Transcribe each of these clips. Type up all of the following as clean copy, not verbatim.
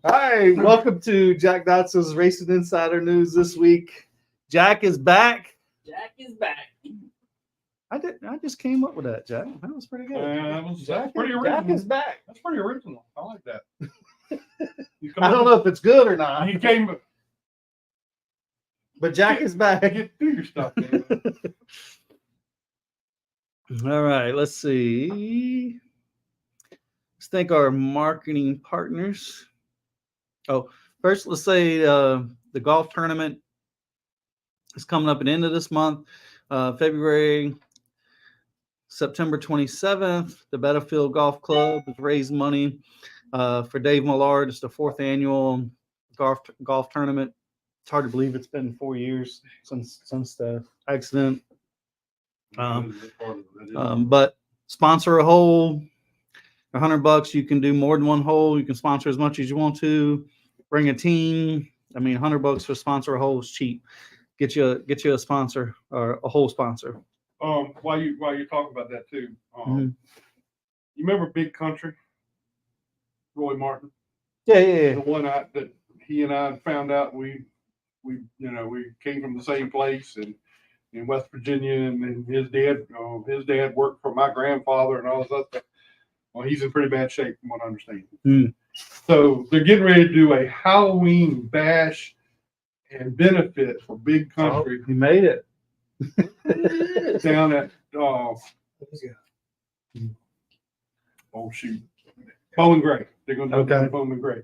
Hi, welcome to Jack Dodson'S Racing Insider News this week. Jack is back. Jack is back. I just came up with that, Jack. That was pretty good. That's pretty original. Jack is back. That's pretty original. I like that. I don't know if it's good or not. He came, but Jack is back. Get through your stuff, man. All right, let's see. Let's thank our marketing partners. Oh, first, let's say the golf tournament is coming up at the end of this month, September 27th. The Battlefield Golf Club has raised money for Dave Millard. It's the 4th annual golf tournament. It's hard to believe it's been 4 years since the accident. But sponsor a hole, $100. You can do more than one hole. You can sponsor as much as you want to. Bring a team. I mean, $100 for sponsor a hole is cheap. Get you a sponsor or a hole sponsor. While you're talking about that too, you remember Big Country, Roy Martin? Yeah. The one that he and I found out we came from the same place and in West Virginia, and his dad worked for my grandfather and all this other stuff. Well, he's in pretty bad shape from what I understand. So they're getting ready to do a Halloween bash and benefit for Big Country. Oh, you made it. Down at Bowling Gray. They're going to do it down at Bowling Gray.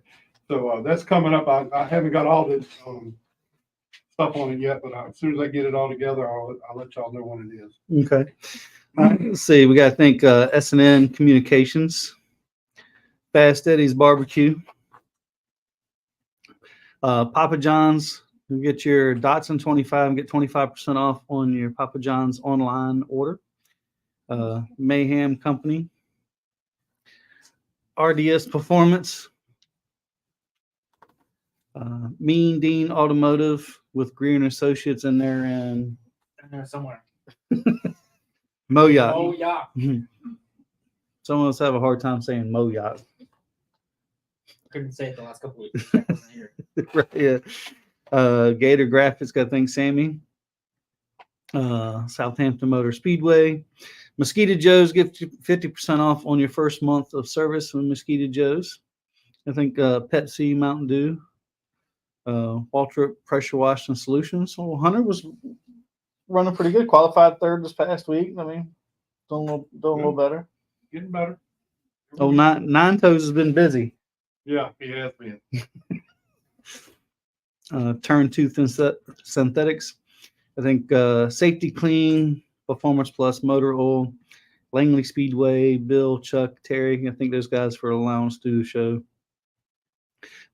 So that's coming up. I haven't got all this stuff on it yet, but as soon as I get it all together, I'll let y'all know when it is. Okay. Let's see. We got to thank S&N Communications, Fast Eddie's Barbecue, Papa John's. You get your Datsun 25 and get 25% off on your Papa John's online order. Mayhem Company, RDS Performance, Mean Dean Automotive with Grier and Associates in there and Somewhere. Moyacht. Oh, yeah. Some of us have a hard time saying Moyacht. Couldn't say it the last couple weeks. Right, yeah. Gator Graphics, got to thank Sammy. Southampton Motor Speedway. Mosquito Joe's get 50% off on your first month of service with Mosquito Joe's. I think Pepsi, Mountain Dew, Waltrip Pressure Washing Solutions. So Hunter was running pretty good. Qualified third this past week. I mean, doing a little better. Getting better. Oh, Nine Toes has been busy. Yeah, he has been. Turn Tooth and Synthetics. I think Safety Clean, Performance Plus, Motor Oil, Langley Speedway, Bill, Chuck, Terry. I think those guys for allowing us to do the show.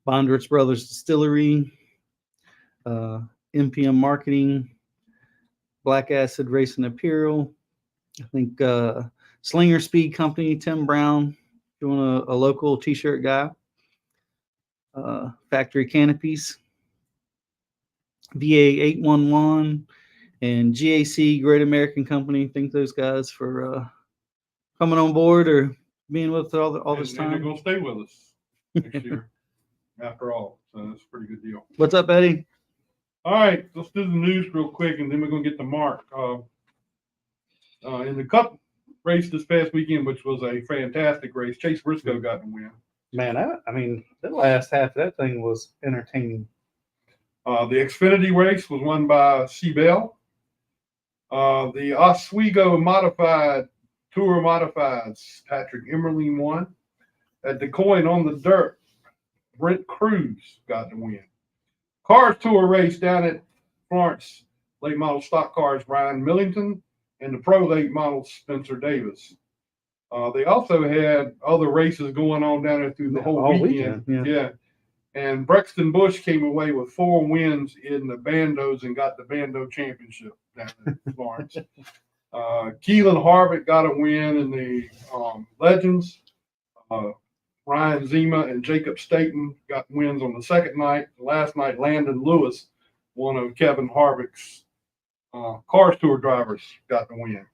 Bondrich Brothers Distillery, MPM Marketing, Black Acid Racing Imperial. I think Slinger Speed Company, Tim Brown, doing a local t-shirt guy. Factory Canopies, VA 811, and GAC Great American Company. Thank those guys for coming on board or being with us all this time. And they're going to stay with us next year, after all. So that's a pretty good deal. What's up, Eddie? All right, let's do the news real quick, and then we're going to get to Mark. In the Cup race this past weekend, which was a fantastic race, Chase Briscoe got the win. Man, I mean, the last half of that thing was entertaining. The Xfinity race was won by Seabell. The Oswego Tour Modifieds, Patrick Emmerling won. At the Coin on the Dirt, Brent Cruz got the win. Cars Tour race down at Florence, late model stock cars, Brian Millington, and the Pro late model Spencer Davis. They also had other races going on down there through the whole weekend. Yeah. And Brexton Bush came away with 4 wins in the Bandos and got the Bando championship down in Florence. Keelan Harvick got a win in the Legends. Ryan Zima and Jacob Staten got wins on the second night. Last night, Landon Lewis, one of Kevin Harvick's Cars Tour drivers, got the win.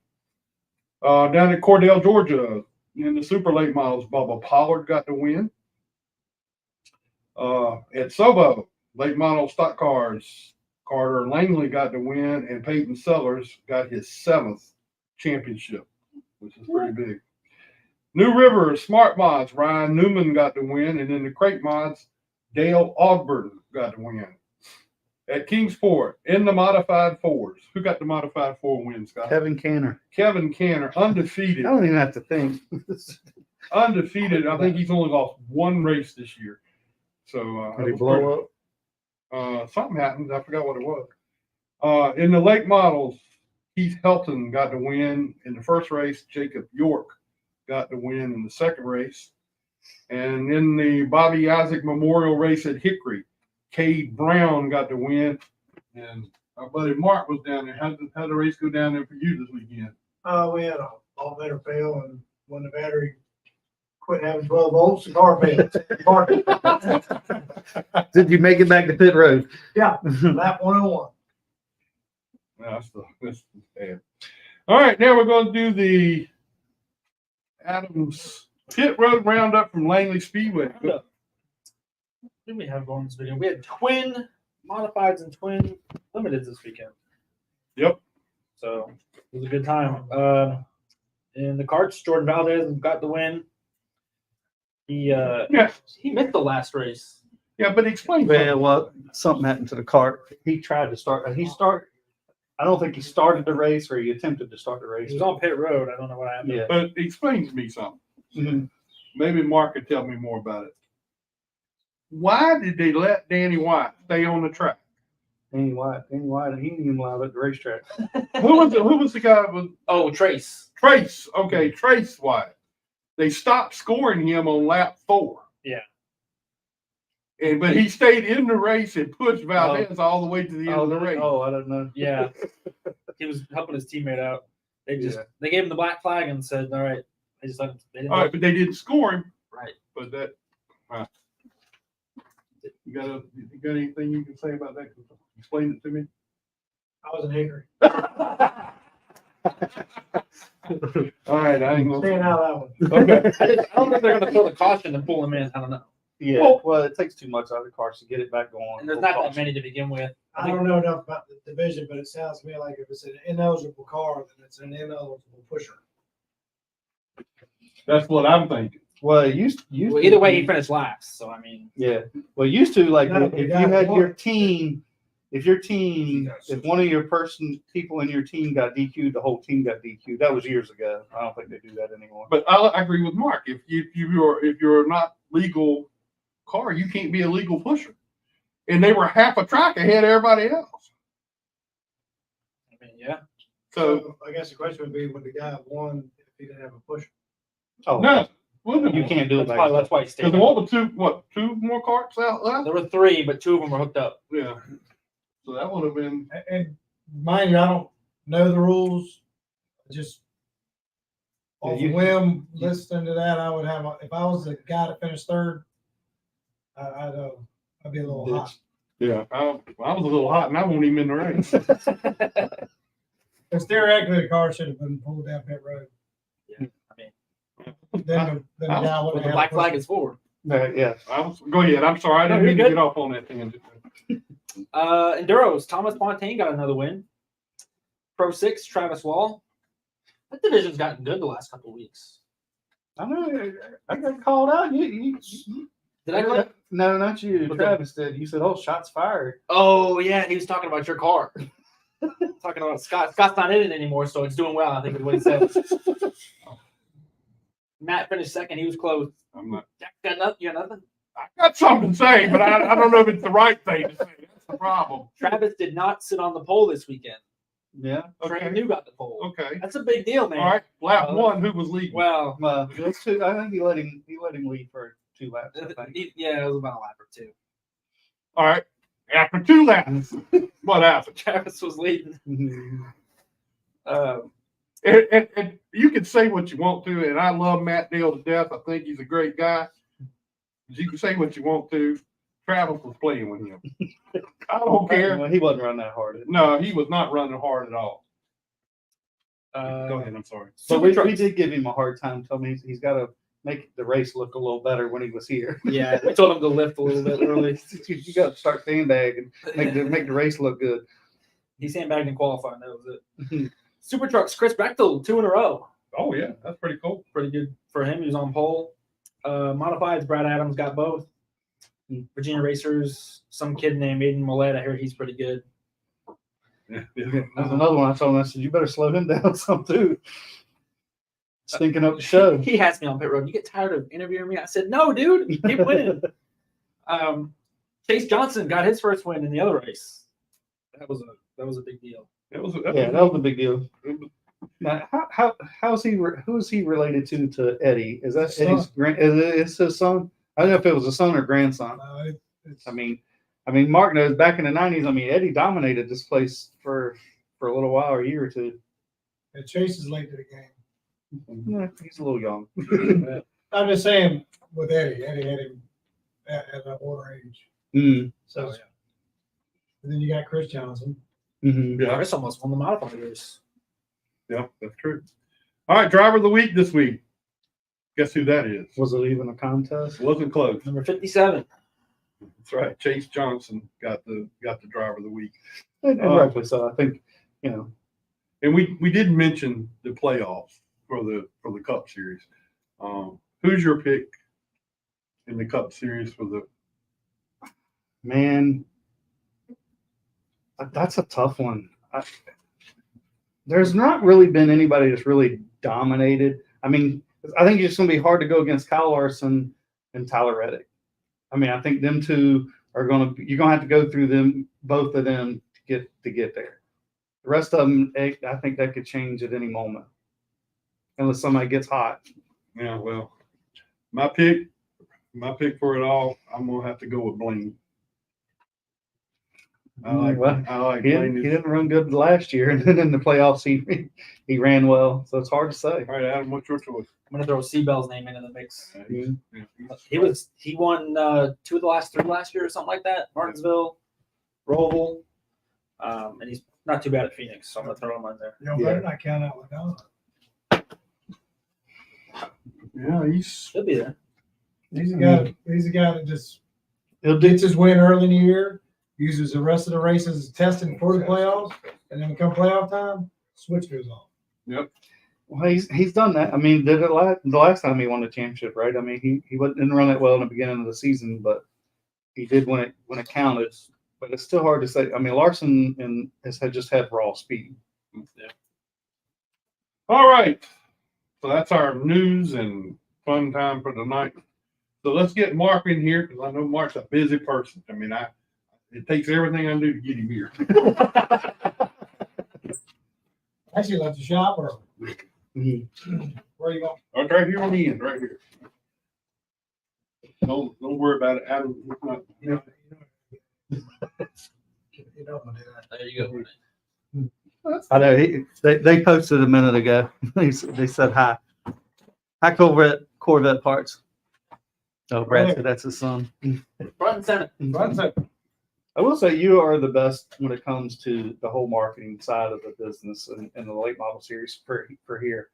Down at Cordell, Georgia, in the super late models, Bubba Pollard got the win. At Sobo, late model stock cars, Carter Langley got the win, and Peyton Sellers got his 7th championship, which is pretty big. New River Smart Mods, Ryan Newman got the win, and then the Crate Mods, Dale Ogburton got the win. At Kingsport, in the modified fours, who got the modified 4 wins, Scott? Kevin Canner. Kevin Canner, undefeated. I don't even have to think. Undefeated. I think he's only lost 1 race this year. So Did he blow up? Something happened. I forgot what it was. In the late models, Keith Helton got the win in the first race. Jacob York got the win in the second race. And in the Bobby Isaac Memorial race at Hickory, Cade Brown got the win. And our buddy Mark was down there. How did the race go down there for you this weekend? We had an alternator fail, and when the battery quit having 12 volts, the car failed. Did you make it back to pit road? Yeah, lap 101. That's bad. All right, now we're going to do the Adams Pit Road Roundup from Langley Speedway. What did we have going this weekend? We had twin modifieds and twin limiteds this weekend. Yep. So it was a good time. In the karts, Jordan Valdez got the win. He missed the last race. Yeah, but explain. Well, something happened to the cart. He tried to start. I don't think he started the race or he attempted to start the race. He was on pit road. I don't know what happened. Yeah. But explain to me something. Mm-hmm. Maybe Mark could tell me more about it. Why did they let Danny White stay on the track? Danny White, he didn't even allow at the racetrack. Who was the guy with Oh, Trace. Trace? Okay, Trace White. They stopped scoring him on lap 4. Yeah. But he stayed in the race and pushed Valdez all the way to the end of the race. Oh, I don't know. Yeah. He was helping his teammate out. They gave him the black flag and said, all right. They just let him. They didn't All right, but they didn't score him. Right. But that. You got anything you can say about that? Explain it to me. I was in Hickory. All right, I ain't gonna. Staying out of that one. Okay. I don't think they're going to throw the caution and pull him in. I don't know. Yeah. Well, it takes too much out of the cars to get it back going. And there's not that many to begin with. I don't know enough about the division, but it sounds to me like if it's an ineligible car, then it's an ineligible pusher. That's what I'm thinking. Well, it used Well, either way, he finished last. So, I mean. Yeah. Well, used to, like, No, if you yeah, had well- your team, if one of your people in your team got DQ'd, the whole team got DQ'd. That was years ago. I don't think they do that anymore. But I agree with Mark. If you're not legal car, you can't be a legal pusher. And they were half a track ahead of everybody else. I mean, yeah. So I guess the question would be, would the guy have won if he didn't have a pusher? Oh, no, you can't do it. That's why he stayed. Because there were two more carts out left? There were 3, but 2 of them were hooked up. Yeah. So that would have been. And mind you, I don't know the rules. Just Yeah, off a whim, listening to that, I would have. If I was the guy that finished third, I'd be a little hot. Yeah, I was a little hot, and I wasn't even in the race. Because theoretically, the car should have been pulled down pit road. Yeah. I mean, Then the guy well, would the have. black flag is forward. Yeah. Go ahead. I'm sorry. I didn't mean to good. get off on that tangent. Enduros, Thomas Fontaine got another win. Pro 6, Travis Wall. That division's gotten good the last couple of weeks. I know. I got called out. You Did I click? No, not you. What's Travis did. You said, "Oh, shots fired." Oh, yeah, he was talking about your car. Talking about Scott. Scott's not in it anymore, so it's doing well, I think is what he said. Matt finished second. He was close. I'm not. Jack got nothing. You got nothing? I got something to say, but I don't know if it's the right thing to say. That's the problem. Travis did not sit on the pole this weekend. Yeah. Trey Okay. New got the pole. Okay. That's a big deal, man. All right. Lap 1, who was leading? Well, Those two. I think he let him lead for 2 laps. I think. yeah, it was about a lap or 2. All right. After 2 laps, what happened? Travis was leading. And you can say what you want to, and I love Matt Dale to death. I think he's a great guy. You can say what you want to. Travis was playing with him. I don't care. Well, he wasn't running that hard. No, he was not running hard at all. Go Go ahead. I'm sorry. So Super we trucks. did give him a hard time. Told me he's got to make the race look a little better when he was here. Yeah, we told him to lift a little bit early. You got to start sandbagging, make the race look good. He sandbagged in qualifying. That was it. Super Trucks, Chris Bechtel, 2 in a row. Oh yeah, that's pretty cool. Pretty good for him. He was on pole. Modifieds, Brad Adams got both. Virginia Racers, some kid named Aiden Millette. I heard he's pretty good. Yeah. There's another one I told him, I said, you better slow him down some too. Stinking up the show. He asked me on pit road, you get tired of interviewing me? I said, no, dude, keep winning. Chase Johnson got his first win in the other race. That was a big deal. That was a big deal. Now, how is he? Who is he related to Eddie? Is that Son. Eddie's is his son? I don't know if it was a son or grandson. It's, I mean, Mark knows back in the '90s. I mean, Eddie dominated this place for a little while, a year or two. Chase is late to the game. Yeah, he's a little young. I'm just saying with Eddie had him at an older age. Mm. So, and then you got Chris Johnson. Mm-hmm. Yeah. Chris almost won the modified race. Yeah, that's true. All right, driver of the week this week. Guess who that is? Was it even a contest? Wasn't close. Number 57. That's right. Chase Johnson got the driver of the week. And rightfully so. I think, you know. And we did mention the playoffs for the Cup Series. Who's your pick in the Cup Series for the? Man, that's a tough one. There's not really been anybody that's really dominated. I mean, I think it's going to be hard to go against Kyle Larson and Tyler Reddick. I mean, I think them two are going to. You're going to have to go through them, both of them, to get there. The rest of them, I think that could change at any moment, unless somebody gets hot. Yeah, well, my pick for it all, I'm gonna have to go with Blaine. I like He Blaine. didn't run good last year, and then in the playoffs he ran well. So it's hard to say. All right, Adam, what's your choice? I'm going to throw Seabell's name into the mix. Yeah. He won 2 of the last 3 last year or something like that. Martinsville, Roval, and he's not too bad at Phoenix, so I'm going to throw him on there. You know, better not count out LANDON. Yeah, he's He'll be there. He's a guy. He's a guy that just He'll do. gets his win early in the year, uses the rest of the races as testing for the playoffs, and then come playoff time, switch goes off. Yep. Well, he's done that. I mean, did it the last time he won the championship, right? I mean, he didn't run that well in the beginning of the season, but he did when it counted. But it's still hard to say. I mean, Larson has just had raw speed. Yeah. All right. So that's our news and fun time for tonight. So let's get Mark in here because I know Mark's a busy person. I mean, it takes everything I do to get him here. Actually, left the shop or Mm-hmm. where you going? Oh, it's right here on the end, right here. Don't worry about it, Adam. It's not, You don't want to do that. There you go. I know they posted a minute ago. they said hi. Hi, Corvette parts. Oh, Brad said that's his son. Front and center. I will say you are the best when it comes to the whole marketing side of the business and the late model series for here.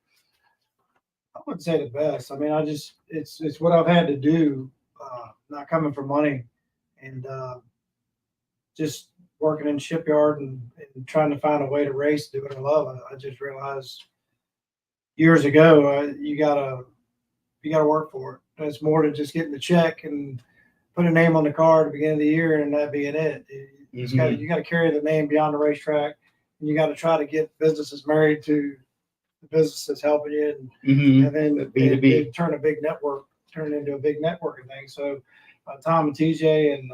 I wouldn't say the best. I mean, it's what I've had to do, not coming for money, and just working in shipyard and trying to find a way to race, do what I love. I just realized years ago, you gotta work for it. And it's more than just getting the check and put a name on the car at the beginning of the year and that being it. You got to carry the name beyond the racetrack, and you got to try to get businesses married to the business that's helping you, and then B2B. turn it into a big networking thing. So Tom and TJ and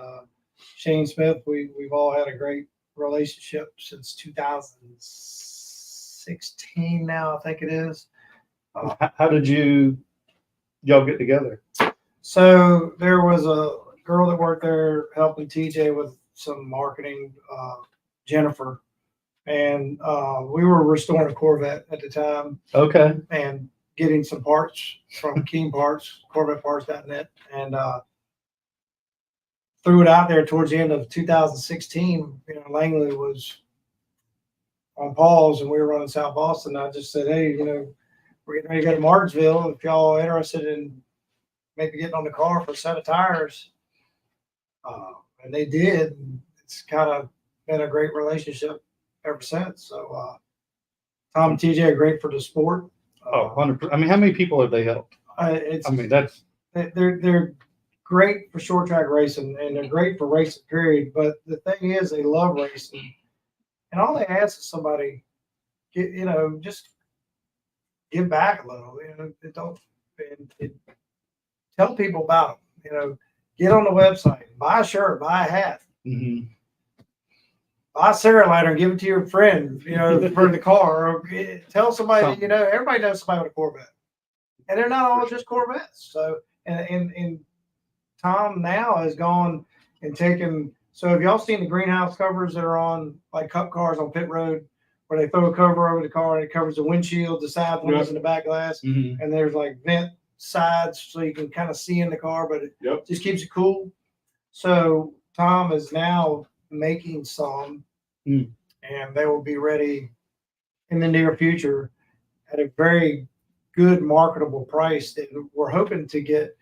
Shane Smith, we've all had a great relationship since 2016 now, I think it is. How did y'all get together? So there was a girl that worked there helping TJ with some marketing, Jennifer, and we were restoring a Corvette at the time Okay. and getting some parts from Keen Parts, CorvetteParts.net, and threw it out there towards the end of 2016. You know, Langley was on pause and we were running South Boston. I just said, hey, you know, we're getting ready to go to Martinsville. If y'all are interested in maybe getting on the car for a set of tires. And they did. And it's kind of been a great relationship ever since. So Tom and TJ are great for the sport. Oh, 100%. I mean, how many people have they helped? It's I mean, that's they're great for short track racing, and they're great for racing, period. But the thing is, they love racing, and all they ask is somebody, just give back a little. Tell people about them. Get on the website, buy a shirt, buy a hat, buy a cigarette lighter, and give it to your friend, for the car. Or tell somebody, everybody knows somebody with a Corvette, and they're not all just Corvettes. So, and Tom now has gone and taken. So, have y'all seen the greenhouse covers that are on like Cup cars on pit road, where they throw a cover over the car and it covers the windshield, the side windows, and the back glass, and there's like vent sides so you can kind of see in the car, but it just keeps it cool. So Tom is now making some, and they will be ready in the near future at a very good marketable price. And we're hoping to get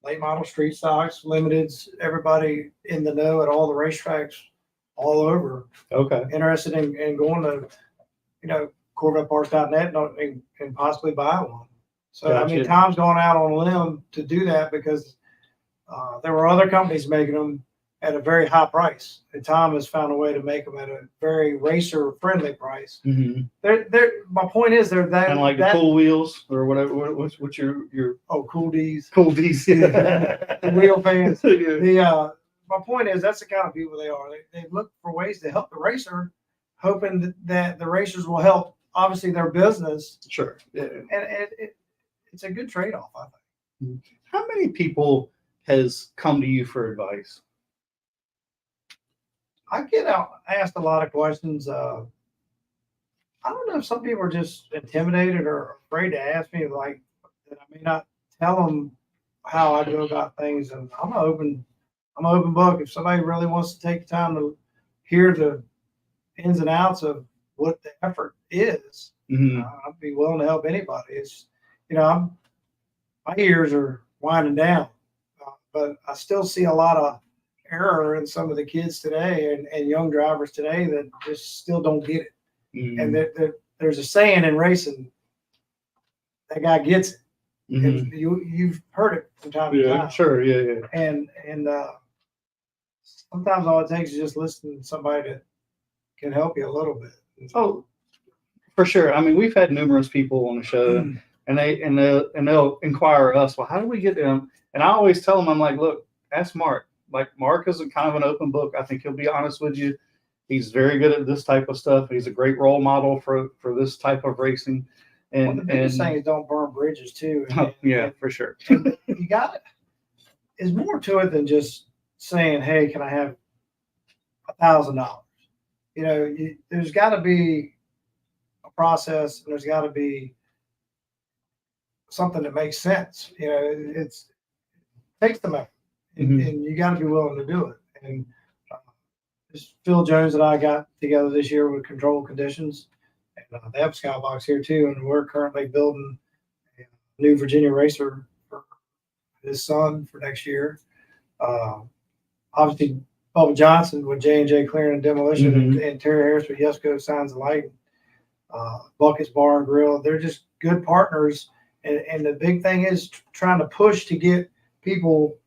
late model street stocks, limiteds, everybody in the know at all the racetracks all over. okay. Interested in going to, CorvetteParts.net and possibly buy one. So, I mean, Gotcha. Tom's gone out on a limb to do that because there were other companies making them at a very high price. And Tom has found a way to make them at a very racer-friendly price. My point is, they're that. And like the cool wheels or whatever. What's your Cool D's. cool DC? The wheel fans. Yeah. My point is, that's the kind of people they are. They look for ways to help the racer, hoping that the racers will help, obviously, their business. Sure. Yeah. And it's a good trade-off, I think. How many people has come to you for advice? I get asked a lot of questions. I don't know if some people are just intimidated or afraid to ask me, like, that I may not tell them how I go about things. And I'm an open book. If somebody really wants to take the time to hear the ins and outs of what the effort is, I'd be willing to help anybody. It's, my ears are winding down, but I still see a lot of error in some of the kids today and young drivers today that just still don't get it. And there's a saying in racing, that guy gets it. And you've heard it from time to time. Sure. Yeah. And sometimes all it takes is just listening to somebody that can help you a little bit. Oh, for sure. I mean, we've had numerous people on the show, and they'll inquire us, well, how do we get them? And I always tell them, I'm like, look, ask Mark. Like, Mark is a kind of an open book. I think he'll be honest with you. He's very good at this type of stuff. He's a great role model for this type of racing. And the biggest thing is don't burn bridges too. For sure. You got it. There's more to it than just saying, hey, can I have $1,000? There's got to be a process, and there's got to be something that makes sense. It takes the effort, and you got to be willing to do it. And this Phil Jones and I got together this year with Controlled Conditions, and they have a skybox here too. And we're currently building a new Virginia racer for his son for next year. Obviously, Bubba Johnson with J&J Clearing and Demolition, and Terry Harris with Yesco Signs and Lighting. Bucket's Bar and Grill. They're just good partners. And the big thing is trying to push to get people,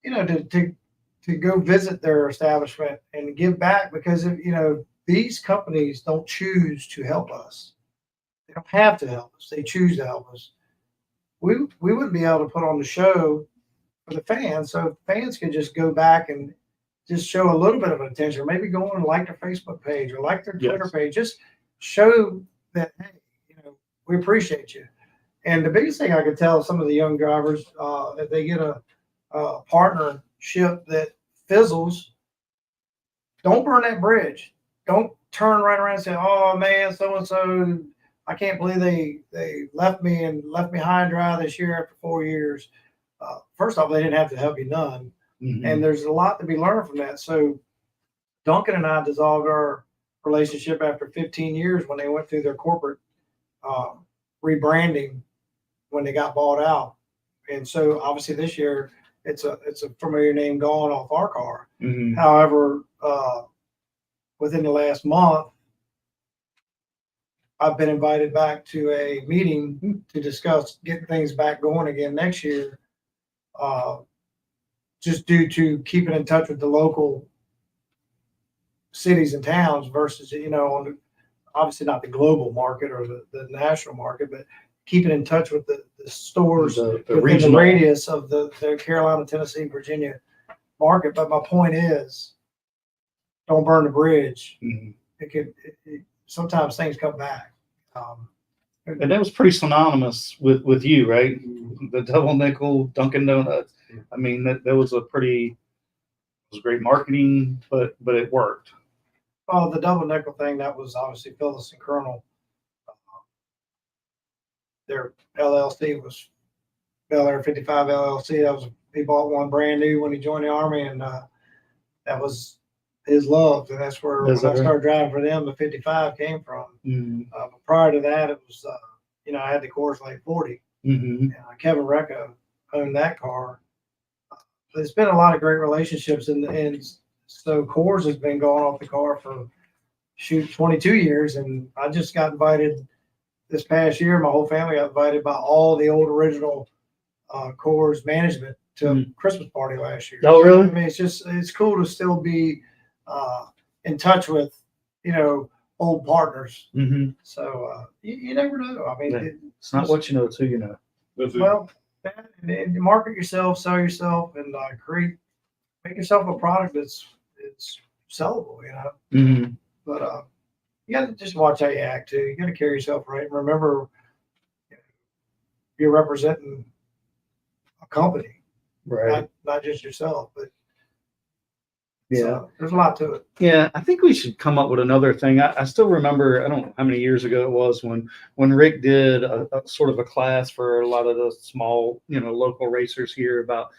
to go visit their establishment and give back, because these companies don't choose to help us. They don't have to help us. They choose to help us. We wouldn't be able to put on the show for the fans, so fans could just go back and just show a little bit of attention, or maybe go on and like their Facebook page or like their Twitter page. Just show that, hey, we appreciate you. And the biggest thing I could tell some of the young drivers, if they get a partnership that fizzles, don't burn that bridge. Don't turn right around and say, oh man, so-and-so, I can't believe they left me high and dry this year after 4 years. First off, they didn't have to help you none. And there's a lot to be learned from that. So Duncan and I dissolved our relationship after 15 years when they went through their corporate rebranding when they got bought out. And so obviously this year it's a familiar name gone off our car. Mhm. However, within the last month, I've been invited back to a meeting to discuss getting things back going again next year. Just due to keeping in touch with the local cities and towns versus, on obviously not the global market or the national market, but keeping in touch with the stores The within the regional. radius of the Carolina, Tennessee, Virginia market. But my point is, don't burn the bridge. Mhm. Sometimes things come back. And that was pretty synonymous with you, right? The double nickel, Dunkin' Donuts. I mean, that was it was great marketing, but it worked. Well, the double nickel thing, that was obviously Phyllis and Colonel. Their LLC was Bel Air 55 LLC. He bought one brand new when he joined the Army, and that was his love. And that's where when I started driving for them, the 55 came from. Mm-hmm. But prior to that, it was, I had the Coors Light 40. Mm-hmm. Kevin Recca owned that car. There's been a lot of great relationships, and so Coors has been going off the car for 22 years, and I just got invited this past year. My whole family got invited by all the old original Coors management to a Christmas party last year. Oh, really? I mean, it's cool to still be in touch with old partners. Mm-hmm. So you never know. I mean, Yeah. It's not what you know, it's who you know. That's it. well, and market yourself, sell yourself, and make yourself a product it's sellable, Mm-hmm. But you got to just watch how you act too. You got to carry yourself right. And remember, you're representing a company, Right. not just yourself. But Yeah. so, there's a lot to it. Yeah, I think we should come up with another thing. I still remember, I don't know how many years ago it was when Rick did a sort of a class for a lot of the small, local racers here about,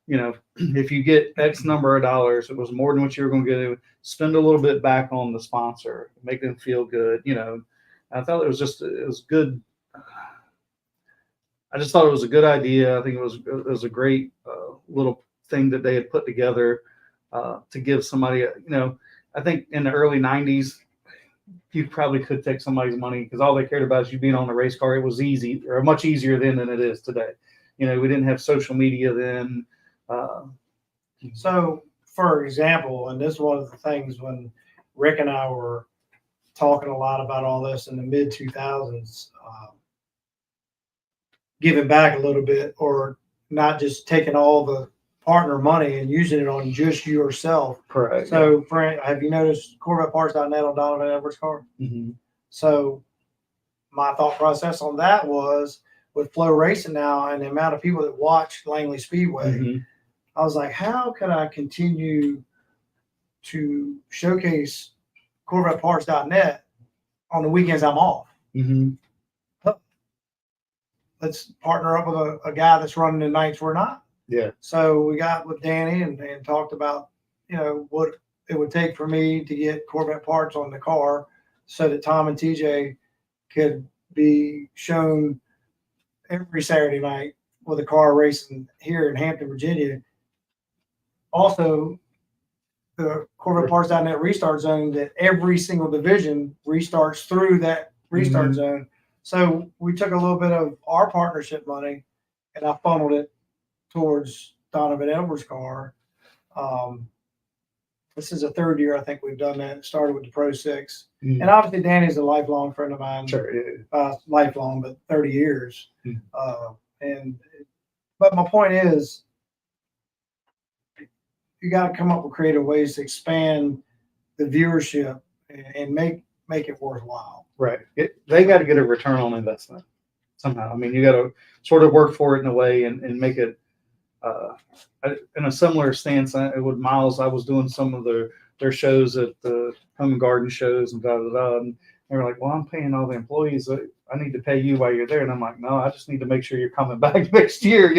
if you get X number of dollars, it was more than what you were going to get, spend a little bit back on the sponsor, make them feel good. I thought it was good. I just thought it was a good idea. I think it was a great little thing that they had put together. To give somebody, I think in the early 90s, you probably could take somebody's money because all they cared about is you being on the race car. It was easy, or much easier then than it is today. We didn't have social media then. So, for example, and this is one of the things when Rick and I were talking a lot about all this in the mid 2000s, giving back a little bit, or not just taking all the partner money and using it on just yourself. Correct. So, have you noticed CorvetteParts.net on Donovan Edwards' car? Mm-hmm. So, my thought process on that was with Flow Racing now and the amount of people that watch Langley Speedway, Mm-hmm. I was like, how can I continue to showcase CorvetteParts.net on the weekends I'm off? Mm-hmm. Let's partner up with a guy that's running the nights we're not. Yeah. So we got with Danny and talked about, what it would take for me to get Corvette parts on the car so that Tom and TJ could be shown every Saturday night with a car racing here in Hampton, Virginia. Also, the CorvetteParts.net restart zone, that every single division restarts through that restart zone. So we took a little bit of our partnership money and I funneled it towards Donovan Edwards' car. This is the third year I think we've done that. It started with the Pro 6. Mm-hmm. And obviously Danny's a lifelong friend of mine. Sure. Yeah. Lifelong, but 30 years. Mm-hmm. But my point is, you got to come up with creative ways to expand the viewership and make it worthwhile. Right. They got to get a return on investment somehow. I mean, you got to sort of work for it in a way and make it in a similar stance. With Miles, I was doing some of their shows at the Home and Garden shows and and they were like, well, I'm paying all the employees. I need to pay you while you're there. And I'm like, no, I just need to make sure you're coming back next year.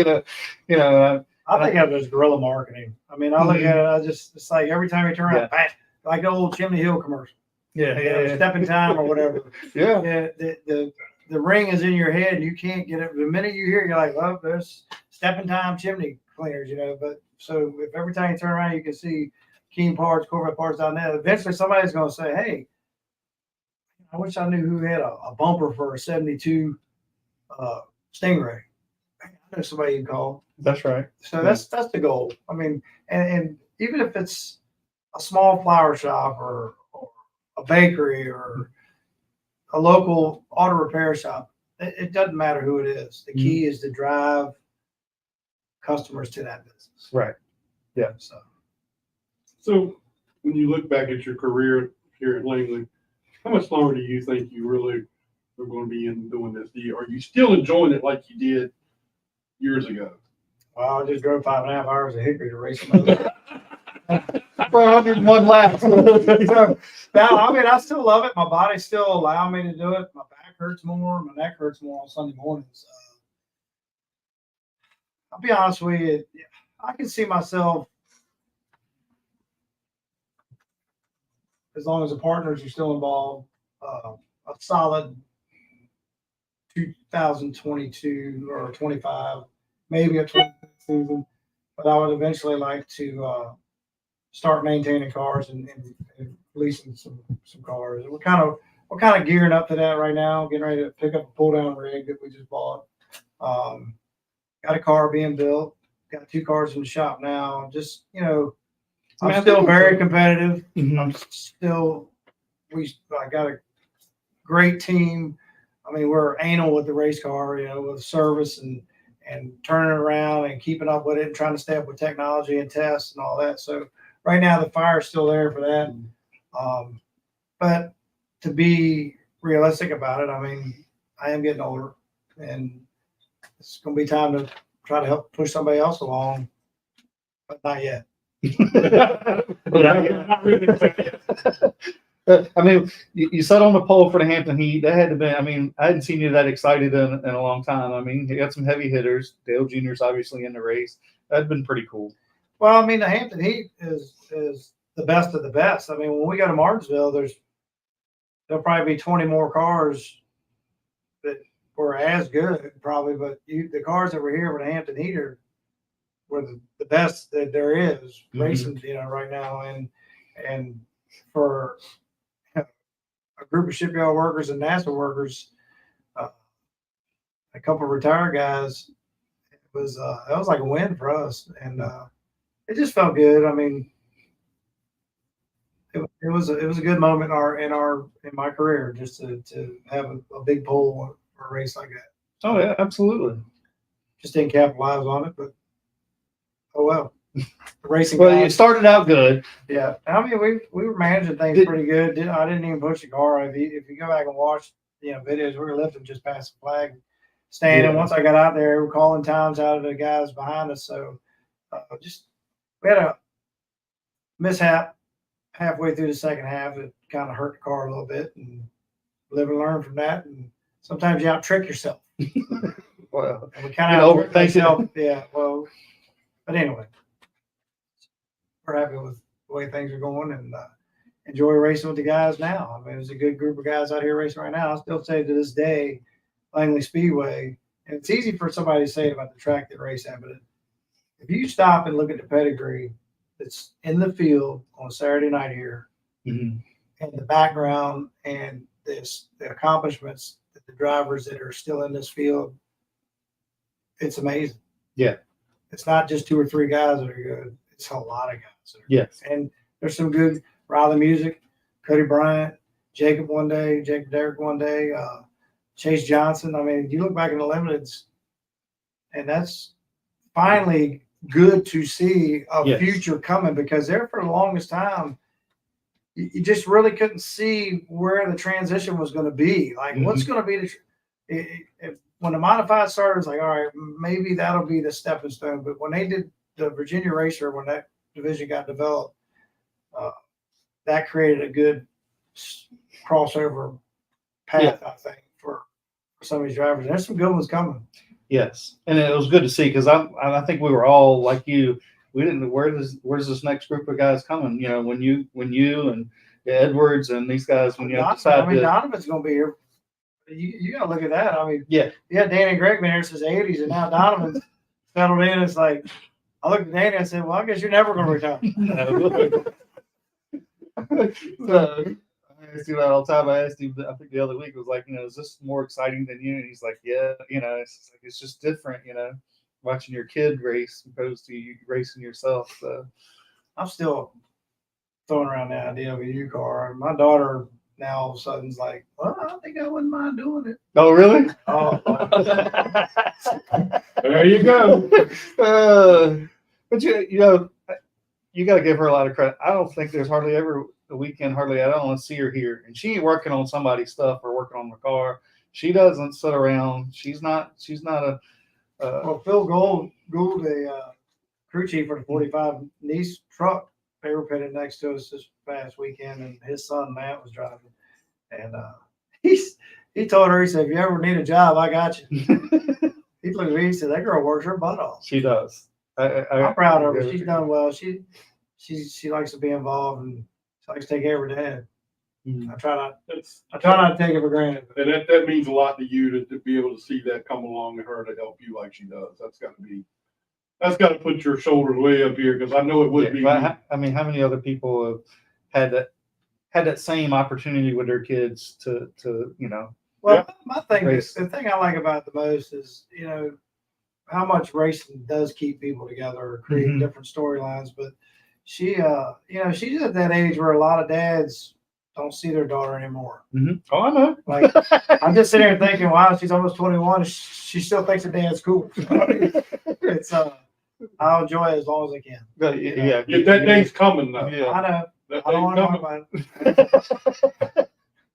I think of it as guerrilla marketing. I mean, I look at it, it's like every time you turn around, bang, like the old Chimney Hill commercial. Yeah. Step in time or whatever. Yeah. The the ring is in your head and you can't get it. The minute you hear it, you're like, well, there's stepping time chimney cleaners, you know. But so if every time you turn around, you can see Keen parts, Corvette parts down there, eventually somebody's going to say, hey, I wish I knew who had a bumper for a 72 Stingray. I know somebody you can call. That's right. So that's the goal. I mean, and even if it's a small flower shop or a bakery or a local auto repair shop, it doesn't matter who it is. The key is to drive customers to that business. Right. Yeah. So when you look back at your career here at Langley, how much longer do you think you really are going to be in doing this? Are you still enjoying it like you did years ago? Well, I just drove 5.5 hours to Hickory to race them. For 101 laps. So, now, I mean, I still love it. My body still allows me to do it. My back hurts more. My neck hurts more on Sunday mornings. I'll be honest with you. I can see myself, as long as the partners are still involved, a solid 2022 or 25, maybe a 26 season. But I would eventually like to start maintaining cars and leasing some cars. We're kind of gearing up to that right now, getting ready to pick up a pull down rig that we just bought. Got a car being built, got 2 cars in the shop now. Just, you know, I'm still very competitive. I'm still, I got a great team. I mean, we're anal with the race car, you know, with service and turning it around and keeping up with it and trying to stay up with technology and tests and all that. So right now the fire's still there for that. But to be realistic about it, I mean, I am getting older and it's going to be time to try to help push somebody else along, but not yet. I mean, you sat on the pole for the Hampton Heat. That had to be, I mean, I hadn't seen you that excited in a long time. I mean, you got some heavy hitters. Dale Jr.'s obviously in the race. That'd been pretty cool. Well, I mean, the Hampton Heat is the best of the best. I mean, when we go to Martinsville, there'll probably be 20 more cars that were as good, probably, but the cars that were here for the Hampton Heat were the best that there is racing, you know, right now. And for a group of shipyard workers and NASA workers, a couple of retired guys, that was like a win for us, and it just felt good. I mean, it was a good moment in my career just to have a big pole for a race like that. Oh yeah, absolutely. Just didn't capitalize on it, but oh well. The racing. Well, guys, you started out good. Yeah, I mean, we were managing things pretty good. I didn't even push the car. If you go back and watch, you know, videos, we were lifting just past the flag stand. And once I got out there, we were calling times out of the guys behind us. So we had a mishap halfway through the second half. It kind of hurt the car a little bit, and live and learn from that. And sometimes you out trick yourself. Well, and we kind of overthink yourself. Yeah. Well, but anyway. We're happy with the way things are going and enjoy racing with the guys now. I mean, there's a good group of guys out here racing right now. I still say to this day, Langley Speedway, and it's easy for somebody to say about the track that race at, but if you stop and look at the pedigree that's in the field on a Saturday night here, and the background and the accomplishments that the drivers that are still in this field, it's amazing. Yeah. It's not just 2 or 3 guys that are good. It's a lot of guys. Yes. And there's some good Riley Music, Cody Bryant, Jacob Derrick one day, Chase Johnson. I mean, you look back in the limiteds, and that's finally good to see a future coming, because there for the longest time, you just really couldn't see where the transition was going to be. Like, what's going to be when the modified started, it's like, all right, maybe that'll be the stepping stone. But when they did the Virginia Racer, when that division got developed, that created a good crossover path, I think, for some of these drivers. And there's some good ones coming. Yes, and it was good to see, because I think we were all like you. We didn't know where's this next group of guys coming. You know, when you and Edwards and these guys, when you Donovan's going to be here you gotta look at that. I mean, Yeah. yeah, Danny and Greg been here since the 80s, and now Donovan's settled in. It's like, I looked at Danny and I said, well, I guess you're never going to retire. So, I ask you that all the time. I asked him, I think the other week, was like, is this more exciting than you? And he's like, yeah, it's just different, watching your kid race opposed to you racing yourself. So I'm still throwing around the idea of a U car. My daughter now all of a sudden is like, well, I think I wouldn't mind doing it. Oh, really? Oh, There you go. But you got to give her a lot of credit. I don't think there's hardly ever a weekend, I don't want to see her here, and she ain't working on somebody's stuff or working on the car. She doesn't sit around. She's not a. well, Phil Gould, a crew chief for the 45 Nice truck, they were pitted next to us this past weekend, and his son Matt was driving, and he told her, he said, if you ever need a job, I got you. He looked at me, he said, that girl works her butt off. She does. I'm proud of her. She's done well. She likes to be involved, and she likes to take care of her dad. I try not to take it for granted. And that means a lot to you to be able to see that come along and her to help you like she does. That's got to put your shoulders way up here, because I know it would be. But, I mean, how many other people have had that same opportunity with their kids to Well, yeah. my thing is, the thing I like about it the most is, how much racing does keep people together or create different storylines. But she, she's at that age where a lot of dads don't see their daughter anymore. Oh, I know. Like, I'm just sitting here thinking, wow, she's almost 21. She still thinks her dad's cool. It's I'll enjoy it as long as I can. Yeah, That day's coming though. Yeah. I know. That I don't day's want to coming. talk about it.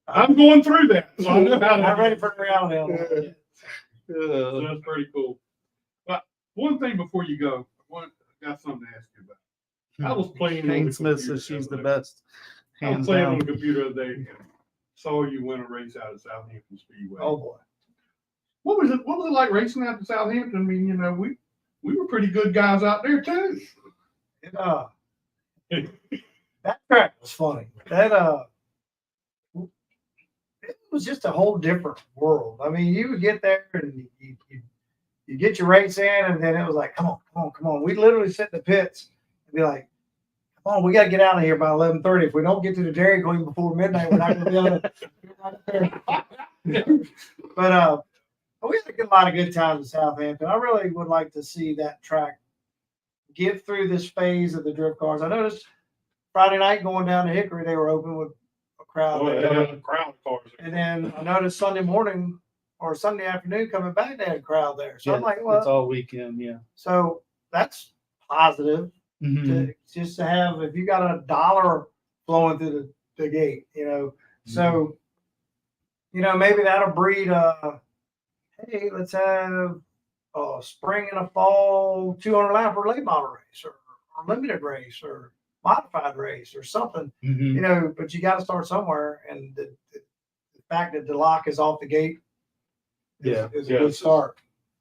I'm going through that. So I know how to. I'm ready for the reality of it. So that's pretty cool. But one thing before you go, I got something to ask you about. I was playing on Kane the Smith computer says she's the the other day. best. I was Hands playing on down. the computer the other day. And saw you win a race out of Southampton Speedway. Oh boy. What was it like racing out to Southampton? I mean, we were pretty good guys out there too. That track was funny. It was just a whole different world. I mean, you would get there and you get your race in, and then it was like, come on. We literally sit in the pits and be like, come on, we got to get out of here by 11:30. If we don't get to the Dairy Queen before midnight, we're not going to be able to. But we had a lot of good times in Southampton. I really would like to see that track get through this phase of the drift cars. I noticed Friday night going down to Hickory, they were open with a crowd. Oh, they had a crowd of cars. And then I noticed Sunday morning or Sunday afternoon coming back, they had a crowd there. So I'm like, it's well, all weekend. Yeah. so that's positive to just to have, if you got $1 flowing through the gate, so, maybe that'll breed hey, let's have a spring and a fall 200 lap or late model race or limited race or modified race or something, but you got to start somewhere. And the fact that the lock is off the gate is a good start.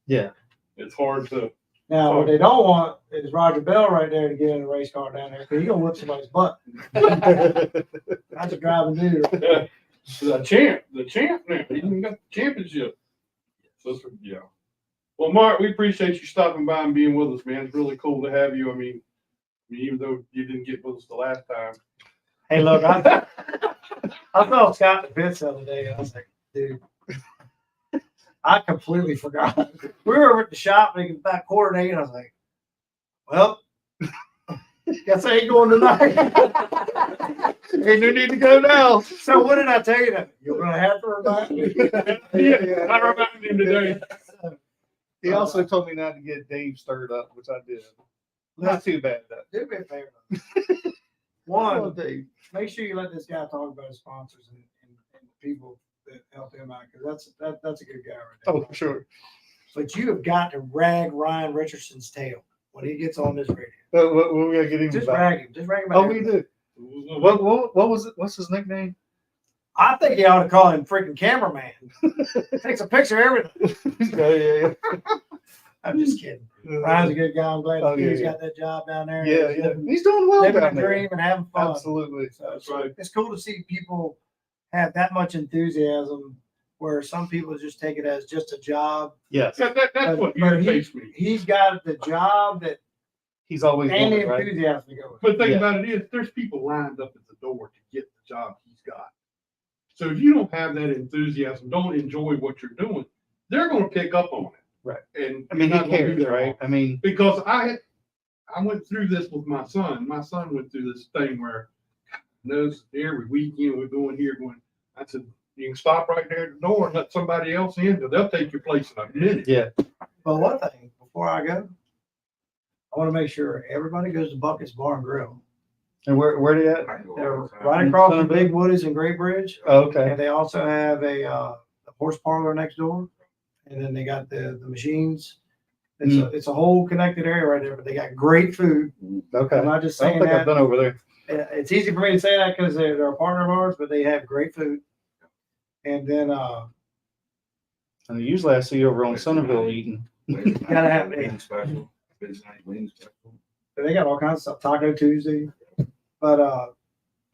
Yeah. It's hard to. Now, what they don't want is Roger Bell right there to get in a race car down there, because he's going to whip somebody's butt. That's a driving dude. The champ now. He even got the championship. So, yeah. Well, Mark, we appreciate you stopping by and being with us, man. It's really cool to have you. I mean, even though you didn't get with us the last time. Hey, look, I saw Scott in the pits the other day, and I was like, dude, I completely forgot. We were at the shop making about 7:45, and I was like, well, guess I ain't going tonight. Ain't no need to go now. So what did I tell you that? You're going to have to remind me. Yeah, I reminded him today. He also told me not to get Dave stirred up, which I did. Not too bad, though. Do me a favor. One, Dave. make sure you let this guy talk about his sponsors and the people that help him out, because that's a good guy right there. Oh, for sure. But you have got to rag Ryan Richardson's tail when he gets on this radio. What we gotta get him Just about? rag him. Just rag him. About Oh, we everything. do. What was it? What's his nickname? I think you ought to call him freaking cameraman. Takes a picture of everything. Yeah. I'm just kidding. Ryan's a good guy. I'm glad Oh, he's yeah. got that job down there. Yeah. He's doing well Living a down there. dream and having fun. Absolutely. So That's right. it's cool to see people have that much enthusiasm where some people just take it as just a job. Yes, That's what But irritates me. He's got the job that he's always and the wanted, right? enthusiasm to go with. But the thing Yeah. about it is, there's people lined up at the door to get the job he's got. So if you don't have that enthusiasm, don't enjoy what you're doing, they're going to pick up on it. Right. And I mean, you're he not gonna cares, do that right? wrong. I mean, Because I went through this with my son. My son went through this thing where knows every weekend we're going here, going. I said, you can stop right there at the door and let somebody else in, because they'll take your place in a minute. yeah, But one thing, before I go, I want to make sure everybody goes to Bucket's Bar and Grill. and where they at? They're right across from Big Woody's and Great Bridge. Oh, okay. And they also have a horse parlor next door. And then they got the machines. It's a whole connected area right there, but they got great food. Okay. I'm not just I don't saying think I've that. been over there. It's easy for me to say that because they're a partner of ours, but they have great food. And then, And usually I see you over on Centerville eating. gotta have it. Special. Midnight wing special. They got all kinds of stuff, Taco Tuesday. But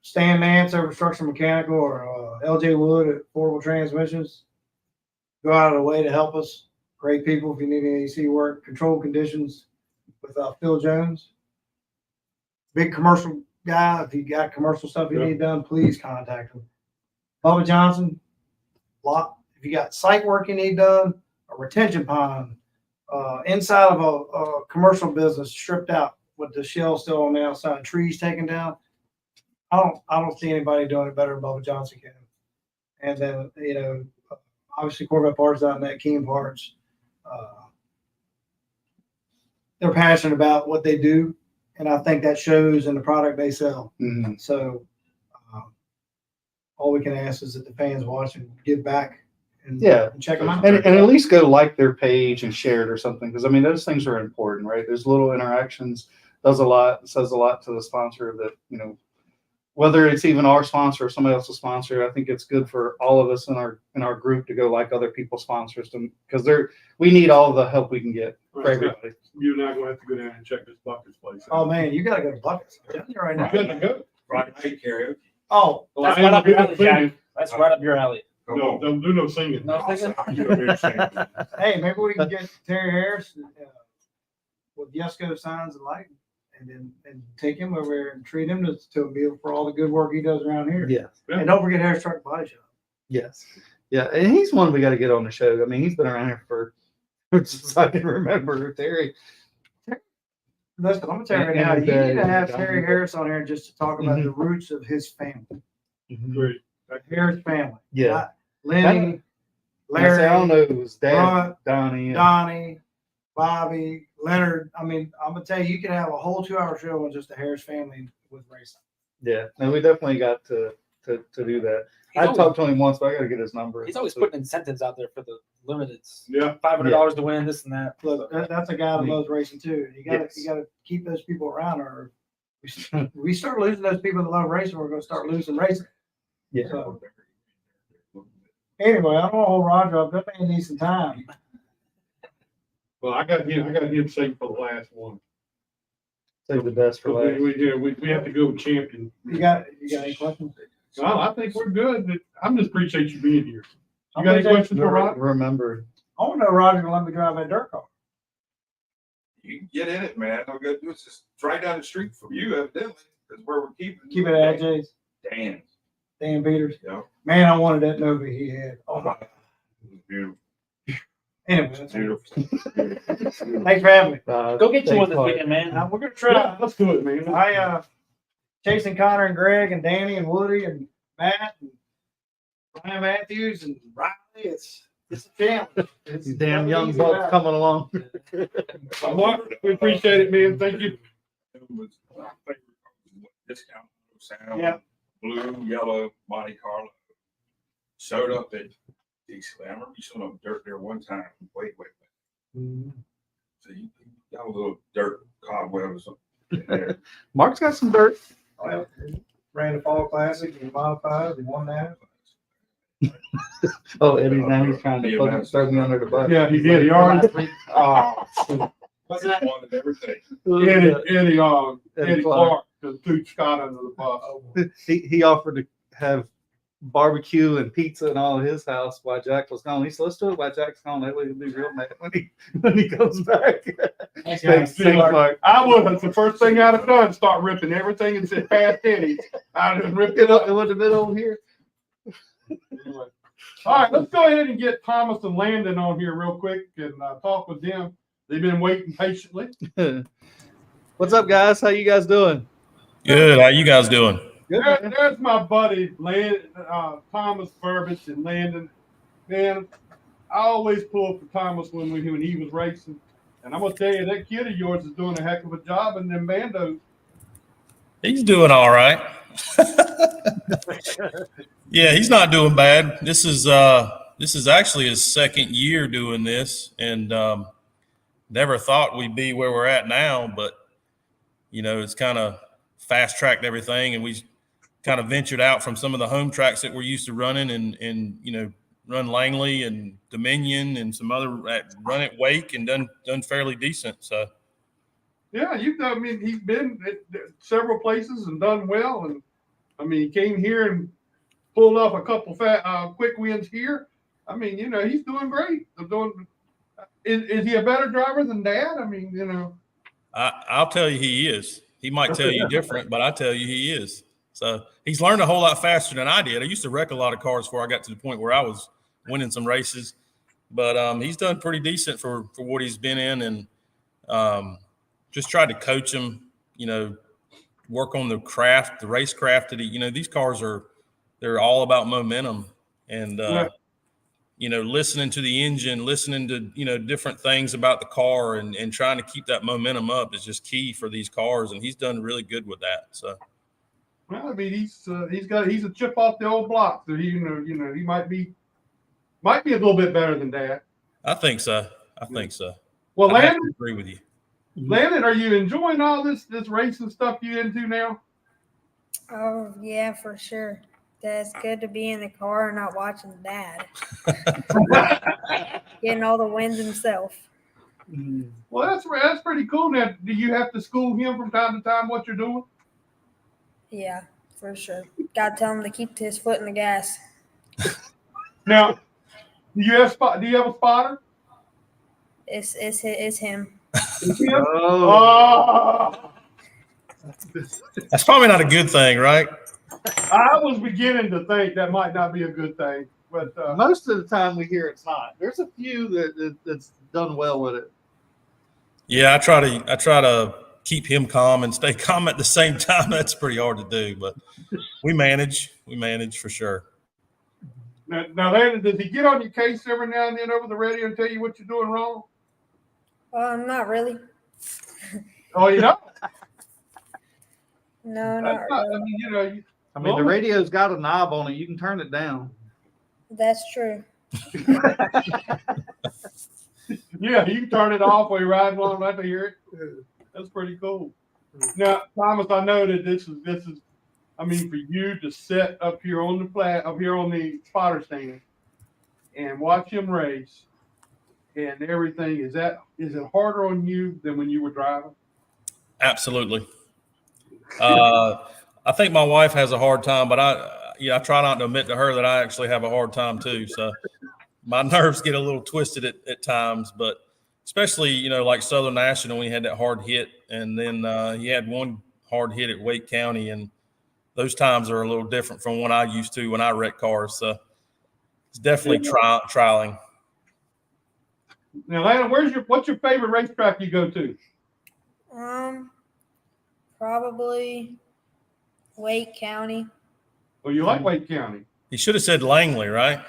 Stan Nance over Structural Mechanical or LJ Wood at Affordable Transmissions go out of the way to help us. Great people if you need any AC work, control conditions with Phil Jones. Big commercial guy. If you got commercial stuff you need done, please contact him. Bubba Johnson, if you got site work you need done, a retention pond, inside of a commercial business stripped out with the shell still on the outside, trees taken down. I don't see anybody doing it better than Bubba Johnson can. And then, obviously Corvette Parts out in that Keen Parts. They're passionate about what they do, and I think that shows in the product they sell. Mhm. So all we can ask is that the fans watch and give back and, Yeah. and check them out. And at least go like their page and share it or something. Because I mean, those things are important, right? There's little interactions, does a lot, says a lot to the sponsor that, whether it's even our sponsor or somebody else's sponsor, I think it's good for all of us in our group to go like other people's sponsors because we need all the help we can get for everybody. You're not going to have to go down and check this Bucket's place out. Oh man, you gotta go to Buckets. I'm telling you right now. Good to go. Friday night karaoke. Oh, Well, That's I right ain't up your gonna alley, do no Jack. singing. That's right up your alley. No, don't do no singing. No singing? hey, maybe we can get Terry Harris with Yesco signs and lighting, and take him over there and treat him to a meal for all the good work he does around here. Yeah. And don't forget Harris Truck Body Shop. Yes. Yeah. And he's one we got to get on the show. I mean, he's been around here for since I can remember. Terry. Listen, I'm gonna tell you right now, you need to have Terry Harris on here just to talk about the roots of his family, Great. Harris family. Yeah. Not Lenny, I don't Larry, know. It was Dad, Brunt, Donnie. and- Donnie, Bobby, Leonard. I mean, I'm gonna tell you, you can have a whole 2-hour show on just the Harris family with racing. Yeah. No, we definitely got to do that. He's I always- talked to him once, but I got to get his number. He's always putting incentives out there for the limiteds. Yeah. $500 to win this and that. Look, that's a guy that loves racing too. You Yes. gotta keep those people around, or we start losing those people that love racing. We're gonna start losing racing. Yeah. So, anyway, I don't want to hold Roger up. That man needs some time. Well, I got him saved for the last one. Save the best for last. We have to go with champion. You got any questions? Well, I think we're good. I just appreciate you being here. You I'm got any gonna say- questions for Rod? Remember. I want to know Roger gonna let me drive that dirt car. You can get in it, man. All you gotta do is just it's right down the street from you, evidently. That's where we're keeping. Keep it at AJ's. Dan's. Dan Peters. Yeah. Man, I wanted that Nova he had. Oh my. It was beautiful. Anyway, It's that's- beautiful. thanks for having me. Go get you one this Clark. weekend, man. We're gonna Yeah, try. let's do it, man. Chasing Connor and Greg and Danny and Woody and Matt and Ryan Matthews and Riley. It's a challenge. It's These damn nothing young easy bucks about it. coming along. Mark, we appreciate it, man. Thank you. It was my favorite. Discount sound. Yeah. Blue, yellow, Monte Carlo. Showed up at DIXIELAND. I remember you showed up dirt there one time. Wait. So you got a little dirt cobweb or something in there. Mark's got some dirt. Well, ran the Fall Classic and modified and won that. Oh, Eddie, now he's trying to fucking throw me under the bus. Yeah, he did. He already. What's that? Wanted everything. Eddie Clark. Clark just threw Scott under the bus. He offered to have barbecue and pizza and all at his house while Jack was gone. He said, let's do it while Jack's gone. That way he'll be real mad when he comes back. Thanks, Mark. I would. That's the first thing I'd have done. Start ripping everything and said past Teddy's. I'd have ripped it up. It would have been over here. Anyway. All right, let's go ahead and get Thomas and Landon on here real quick and talk with them. They've been waiting patiently. What's up, guys? How you guys doing? Good. How you guys doing? There's my buddy Thomas Burbage and Landon. Man, I always pull for Thomas when he was racing, and I'm gonna tell you that kid of yours is doing a heck of a job in them bandos. He's doing all right. Yeah, he's not doing bad. This is actually his second year doing this, and never thought we'd be where we're at now. But it's kind of fast tracked everything, and we kind of ventured out from some of the home tracks that we're used to running, and run Langley and Dominion and some other run at Wake and done fairly decent. So yeah, he's been at several places and done well, and he came here and pulled off a couple quick wins here. He's doing great. Is he a better driver than Dad? I'll tell you he is. He might tell you different, but I tell you he is. So he's learned a whole lot faster than I did. I used to wreck a lot of cars before I got to the point where I was winning some races, but he's done pretty decent for what he's been in, and just tried to coach him, work on the craft, the race craft that these cars they're all about momentum, and listening to the engine, listening to different things about the car, and trying to keep that momentum up is just key for these cars, and he's done really good with that. So well, he's a chip off the old block, so he might be a little bit better than Dad. I think so. Well, I Landon, agree with you. Landon, are you enjoying all this racing stuff you into now? Oh, yeah, for sure. It's good to be in the car and not watching Dad. Getting all the wins himself. Well, that's pretty cool. Now, do you have to school him from time to time what you're doing? Yeah, for sure. Got to tell him to keep his foot in the gas. Now, do you have a spotter? It's him. Oh. That's probably not a good thing, right? I was beginning to think that might not be a good thing, but Most of the time we hear it's not. There's a few that's done well with it. Yeah, I try to keep him calm and stay calm at the same time. That's pretty hard to do, but we manage for sure. now, Landon, does he get on your case every now and then over the radio and tell you what you're doing wrong? Not really. Oh, you know? No, not really. The radio's got a knob on it. You can turn it down. That's true. Yeah, you can turn it off while you're riding along. I'd like to hear it. That's pretty cool. Now, Thomas, I know that this is for you to sit up here on the spotter stand and watch him race and everything. Is it harder on you than when you were driving? Absolutely. I think my wife has a hard time, but I try not to admit to her that I actually have a hard time too. So my nerves get a little twisted at times, but especially, like Southern National, when he had that hard hit, and then he had one hard hit at Wake County, and those times are a little different from what I used to when I wreck cars. So it's definitely trialing. Now, Landon, what's your favorite racetrack you go to? Probably Wake County. Oh, you like Wake County? He should have said Langley, right?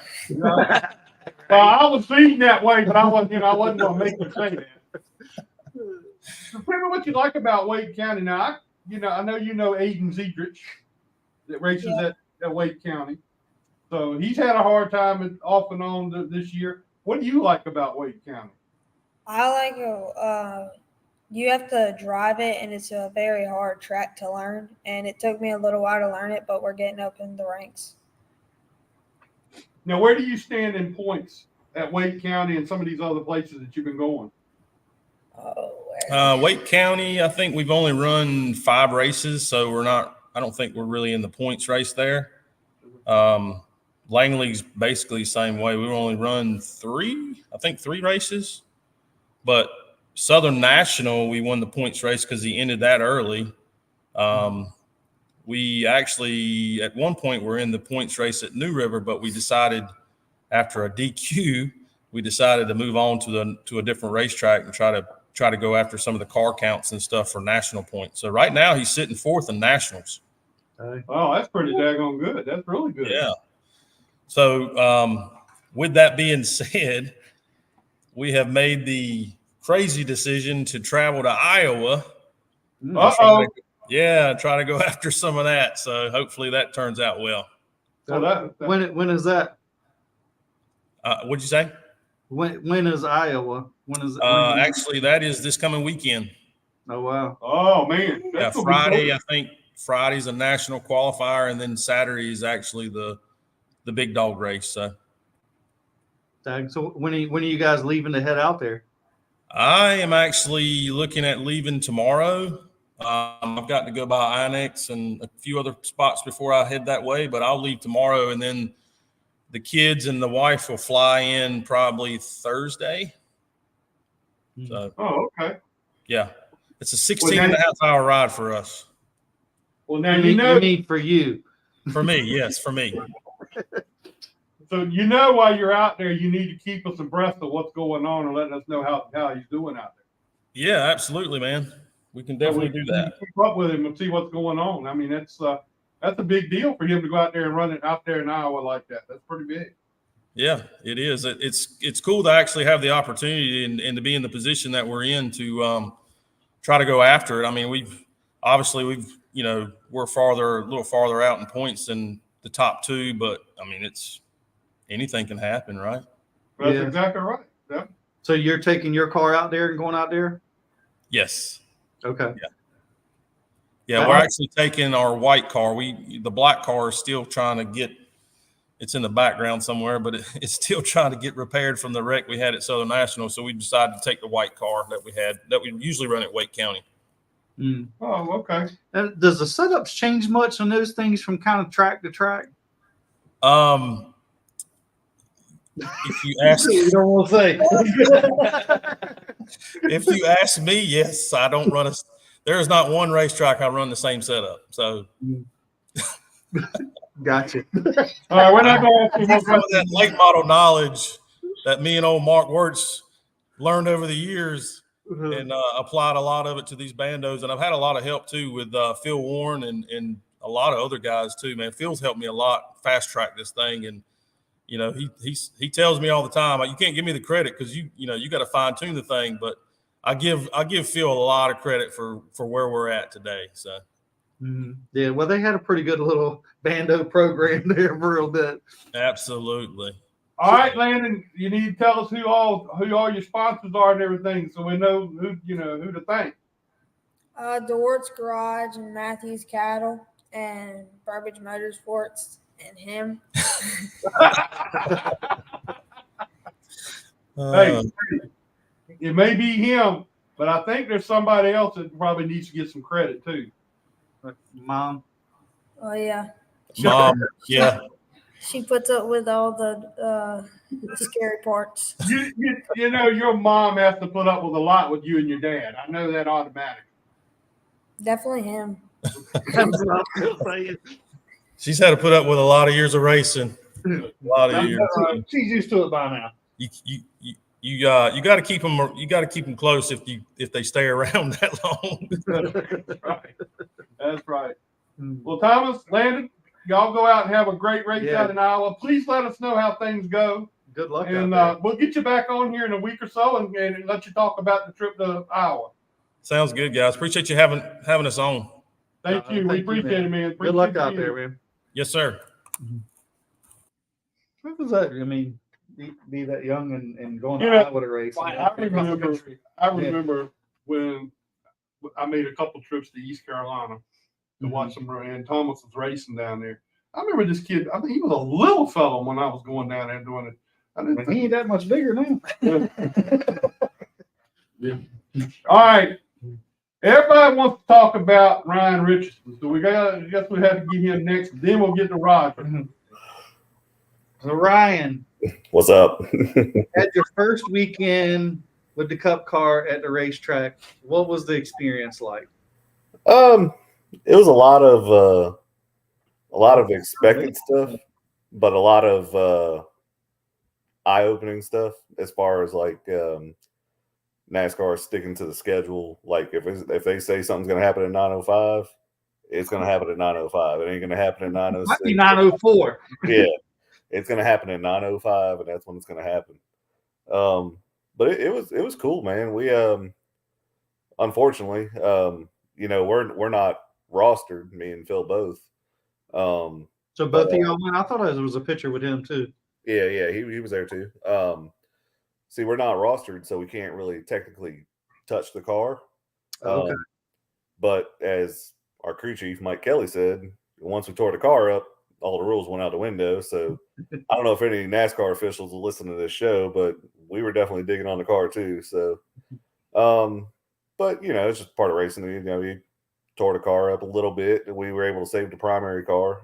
Well, I was feeding that way, but I wasn't going to make you say that. So tell me what you like about Wake County. Now, I know Aiden Ziedrich that races at Wake County. So he's had a hard time off and on this year. What do you like about Wake County? I like you have to drive it, and it's a very hard track to learn. And it took me a little while to learn it, but we're getting up in the ranks. Now, where do you stand in points at Wake County and some of these other places that you've been going? Wake County, I think we've only run 5 races, so I don't think we're really in the points race there. Langley's basically the same way. We only run three races, but Southern National, we won the points race because he ended that early. We actually, at one point, were in the points race at New River, but we decided after a DQ, we decided to move on to a different racetrack and try to go after some of the car counts and stuff for national points. So right now he's sitting fourth in nationals. Oh, that's pretty daggone good. That's really good. Yeah. So with that being said, we have made the crazy decision to travel to Iowa. Uh-oh. Try to go after some of that. So hopefully that turns out well. So When is that? What'd you say? When is Iowa? When is Actually, that is this coming weekend. Oh wow. Oh man. Yeah, Friday. I think Friday's a national qualifier, and then Saturday is actually the big dog race. So when are you guys leaving to head out there? I am actually looking at leaving tomorrow. I've got to go by Inex and a few other spots before I head that way, but I'll leave tomorrow, and then the kids and the wife will fly in probably Thursday. So, okay. Yeah. It's a 16.5-hour ride for us. Well, now you mean for you. For me, yes, for me. So while you're out there, you need to keep us abreast of what's going on and letting us know how he's doing out there. Yeah, absolutely, man. We can definitely do that. Keep up with him and see what's going on. I mean, that's a big deal for him to go out there and run it out there in Iowa like that. That's pretty big. Yeah, it is. It's cool to actually have the opportunity and to be in the position that we're in to try to go after it. I mean, we're a little farther out in points than the top two, but I mean, anything can happen, right? That's exactly right. Yeah. So you're taking your car out there and going out there? Yes. Okay. Yeah, we're actually taking our white car. The black car is still trying to get. It's in the background somewhere, but it's still trying to get repaired from the wreck we had at Southern National. So we decided to take the white car that we usually run at Wake County. Mm. Oh, okay. Does the setups change much on those things from kind of track to track? If you ask, You don't want to say. if you ask me, yes, I don't run there is not one racetrack I run the same setup. So. Gotcha. All right, we're not going to ask you more that late model knowledge that me and old Mark WERTZ learned over the years and applied a lot of it to these bandos. And I've had a lot of help too with Phil Warren and a lot of other guys too, man. Phil's helped me a lot fast track this thing. And, he tells me all the time, you can't give me the credit because you got to fine tune the thing. But I give Phil a lot of credit for where we're at today. So. Mm-hmm. Yeah, well, they had a pretty good little bando program there for a little bit. Absolutely. All right, Landon, you need to tell us who all your sponsors are and everything, so we know who to thank. The WERTZ Garage and Matthews Cattle and BURBAGE Motorsports and him. Hey, it may be him, but I think there's somebody else that probably needs to get some credit too. Mom. Oh yeah. Mom, yeah. She puts up with all the scary parts. Your mom has to put up with a lot with you and your dad. I know that automatically. Definitely him. She's had to put up with a lot of years of racing. A lot of years. She's used to it by now. You got to keep them. You got to keep them close if they stay around that long. That's right. That's right. Well, Thomas, Landon, y'all go out and have a great race out in Iowa. Please let us know how things go. Good luck. And we'll get you back on here in a week or so and let you talk about the trip to Iowa. Sounds good, guys. Appreciate you having us on. Thank you. We appreciate it, man. Good luck out there, man. Yes, sir. What was that? I mean, be that young and going to Iowa to race. I remember when I made a couple trips to East Carolina to watch them, and Thomas was racing down there. I remember this kid. I think he was a little fellow when I was going down there doing it. He ain't that much bigger now. Yeah. All right. Everybody wants to talk about Ryan Richardson, so I guess we have to get him next. Then we'll get to Roger. So Ryan, What's up? at your first weekend with the Cup car at the racetrack, what was the experience like? It was a lot of expected stuff, but a lot of eye-opening stuff as far as like NASCAR sticking to the schedule. Like if they say something's going to happen at 9:05, it's going to happen at 9:05. It ain't going to happen at 9:06. Might be 9:04. Yeah, it's going to happen at 9:05, and that's when it's going to happen. But it was cool, man. We unfortunately, we're not rostered. Me and Phil both. So both of y'all went. I thought there was a picture with him too. Yeah, he was there too. See, we're not rostered, so we can't really technically touch the car. Okay. But as our crew chief Mike Kelly said, once we tore the car up, all the rules went out the window. So I don't know if any NASCAR officials will listen to this show, but we were definitely digging on the car too. So, but it's just part of racing. We tore the car up a little bit, and we were able to save the primary car.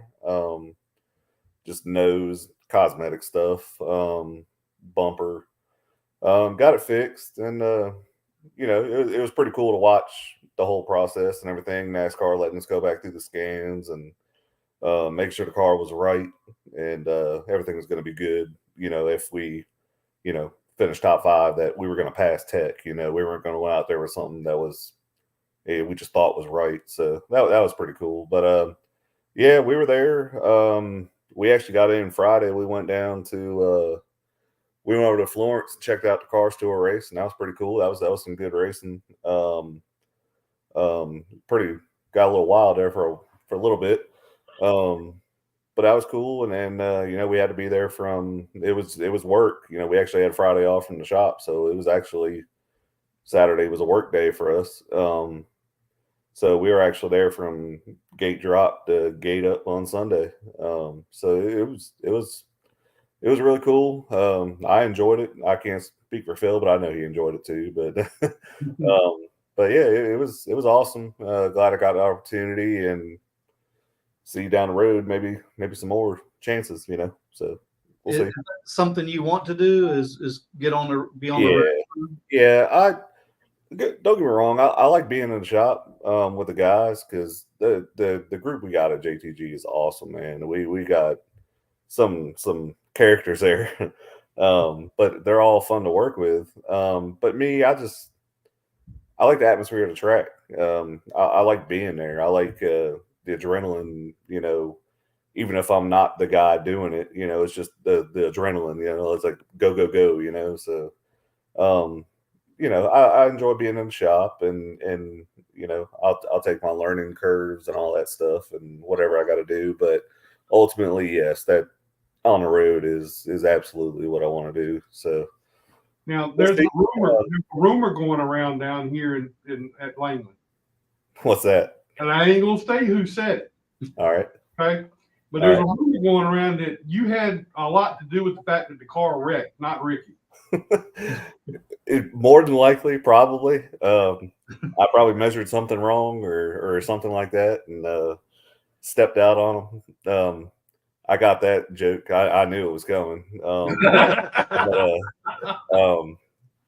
Just nose, cosmetic stuff, bumper. Got it fixed, and it was pretty cool to watch the whole process and everything. NASCAR letting us go back through the scans and make sure the car was right and everything was going to be good. If we, finished top 5, that we were going to pass tech. We weren't going to go out there with something that was we just thought was right. So that was pretty cool. But yeah, we were there. We actually got in Friday. We went down to we went over to Florence and checked out the Cars Tour race, and that was pretty cool. That was some good racing. Pretty got a little wild there for a little bit. But that was cool. And then we had to be there from it was work. We actually had Friday off from the shop, so it was actually Saturday was a work day for us. So we were actually there from gate drop to gate up on Sunday. So it was really cool. I enjoyed it. I can't speak for Phil, but I know he enjoyed it too. But yeah, it was awesome. Glad I got the opportunity, and see you down the road. Maybe some more chances. So we'll see. Something you want to do is be on the road. Yeah. Don't get me wrong. I like being in the shop with the guys, because the group we got at JTG is awesome, man. We got some characters there, but they're all fun to work with. But me, I like the atmosphere of the track. I like being there. I like the adrenaline. Even if I'm not the guy doing it, it's just the adrenaline. It's like go. So. I enjoy being in the shop, and I'll take my learning curves and all that stuff and whatever I got to do. But ultimately, yes, that on the road is absolutely what I want to do. So now there's a rumor going around down here at Langley. What's that? And I ain't gonna say who said it. All right. Okay. But there's a rumor going around that you had a lot to do with the fact that the car wrecked, not Ricky. More than likely, probably. I probably measured something wrong or something like that, and stepped out on them. I got that joke. I knew it was coming.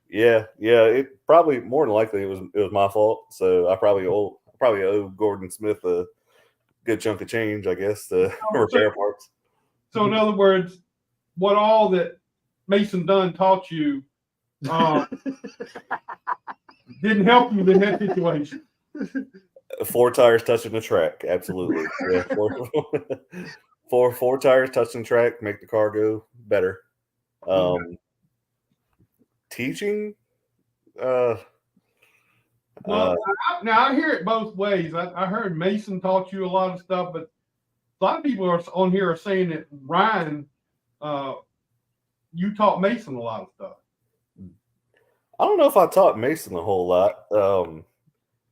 Yeah. It probably more than likely it was my fault. So I probably owe Gordon Smith a good chunk of change, I guess, to repair parts. So in other words, what all that Mason Dunn taught you didn't help you in that situation. 4 tires touching the track, absolutely. Yeah, four tires touching the track make the car go better. Teaching, well, now I hear it both ways. I heard Mason taught you a lot of stuff, but a lot of people on here are saying that Ryan, you taught Mason a lot of stuff. I don't know if I taught Mason a whole lot.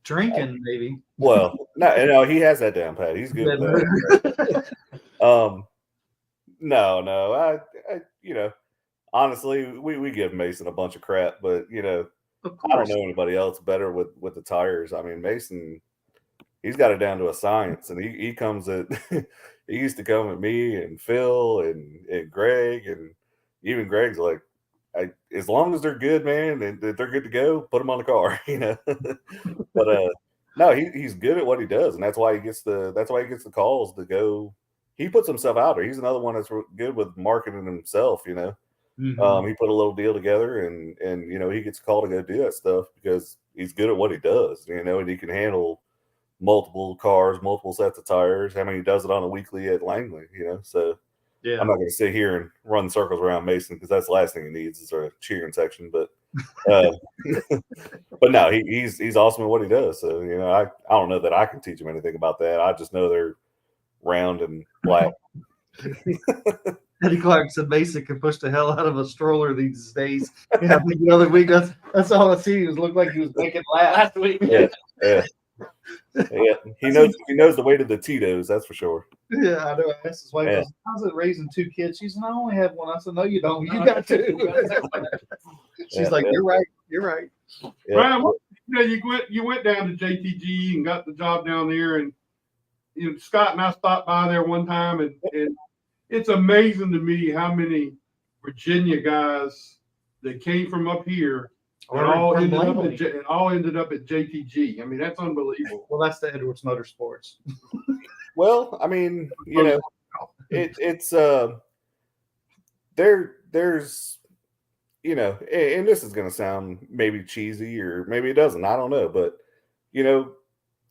Drinking, maybe. Well, no, he has that down pat. He's good with that. No, I honestly, we give Mason a bunch of crap, but I don't know anybody else better with the tires. I mean, Mason he's got it down to a science, and he comes at he used to come at me and Phil and Greg, and even Greg's like, as long as they're good, man, and they're good to go, put them on the car, you know. But no, he's good at what he does, and that's why he gets the calls to go. He puts himself out there. He's another one that's good with marketing himself, you know. Mhm. He put a little deal together, and you know, he gets called to go do that stuff because he's good at what he does, you know, and he can handle multiple cars, multiple sets of tires. I mean, he does it on a weekly at Langley, you know. So Yeah. I'm not going to sit here and run circles around Mason because that's the last thing he needs is a cheering section. But but no, he's awesome at what he does. So you know, I don't know that I can teach him anything about that. I just know they're round and black. Eddie Clark said Mason can push the hell out of a stroller these days. Yeah, I think the other week that's all I see. It looked like he was making laugh. Last week. Yeah. He knows the weight of the Tito's, that's for sure. Yeah, I know. I asked his wife, Yeah. how's it raising 2 kids? She said, I only have one. I said, no, you don't. You got 2. She's Yeah, like, yeah. you're right. You're right. Yeah. Brian, you went down to JTG and got the job down there, and you know, Scott and I stopped by there one time, and it's amazing to me how many Virginia guys that came from up here and all ended up at JTG. I mean, that's unbelievable. Well, that's the Edwards Motorsports. Well, I mean, you know, it's there's you know, and this is going to sound maybe cheesy or maybe it doesn't, I don't know, but you know,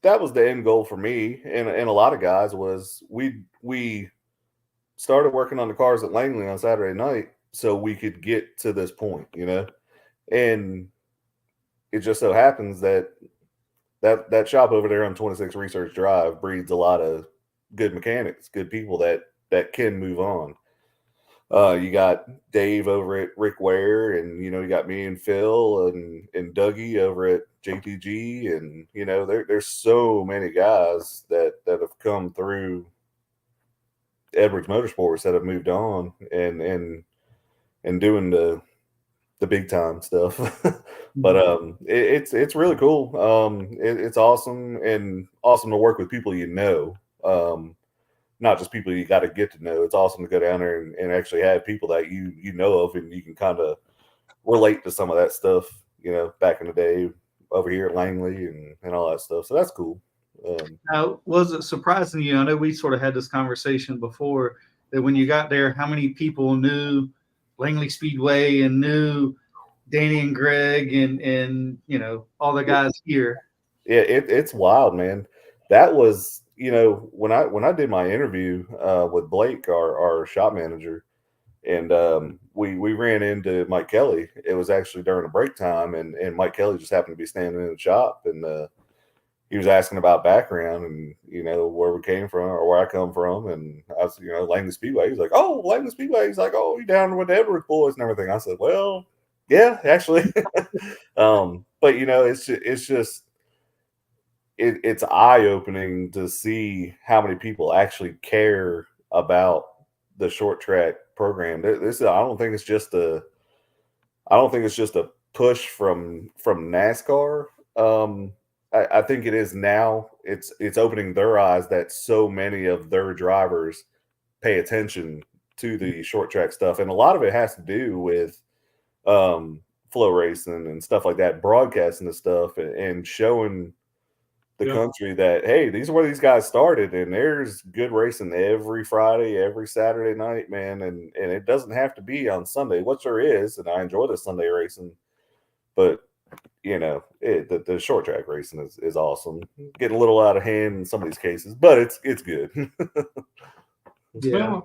that was the end goal for me and a lot of guys was we started working on the cars at Langley on Saturday night so we could get to this point, you know, and it just so happens that shop over there on 26 Research Drive breeds a lot of good mechanics, good people that can move on. You got Dave over at Rick Ware, and you know, you got me and Phil and Dougie over at JTG, and you know, there's so many guys that have come through Edwards Motorsports that have moved on and doing the big time stuff. But it's really cool. It's awesome and awesome to work with people you know. Not just people you got to get to know. It's awesome to go down there and actually have people that you know of and you can kind of relate to some of that stuff, you know, back in the day over here at Langley and all that stuff. So that's cool. Now, was it surprising you? I know we sort of had this conversation before that when you got there, how many people knew Langley Speedway and knew Danny and Greg and you know, all the guys here? Yeah, it's wild, man. That was, you know, when I did my interview with Blake, our shop manager, and we ran into Mike Kelly. It was actually during a break time, and Mike Kelly just happened to be standing in the shop, and he was asking about background and, you know, where we came from or where I come from. And I was, you know, Langley Speedway. He's like, oh, Langley Speedway. He's like, oh, you down with the Edwards boys and everything. I said, well, yeah, actually. But, you know, it's eye-opening to see how many people actually care about the short track program. I don't think it's just a push from NASCAR. I think it is now. It's opening their eyes that so many of their drivers pay attention to the short track stuff, and a lot of it has to do with flow racing and stuff like that, broadcasting the stuff and showing the country that, hey, these are where these guys started, and there's good racing every Friday, every Saturday night, man, and it doesn't have to be on Sunday, which there is, and I enjoy the Sunday racing, but you know, the short track racing is awesome. Getting a little out of hand in some of these cases, but it's good. Yeah.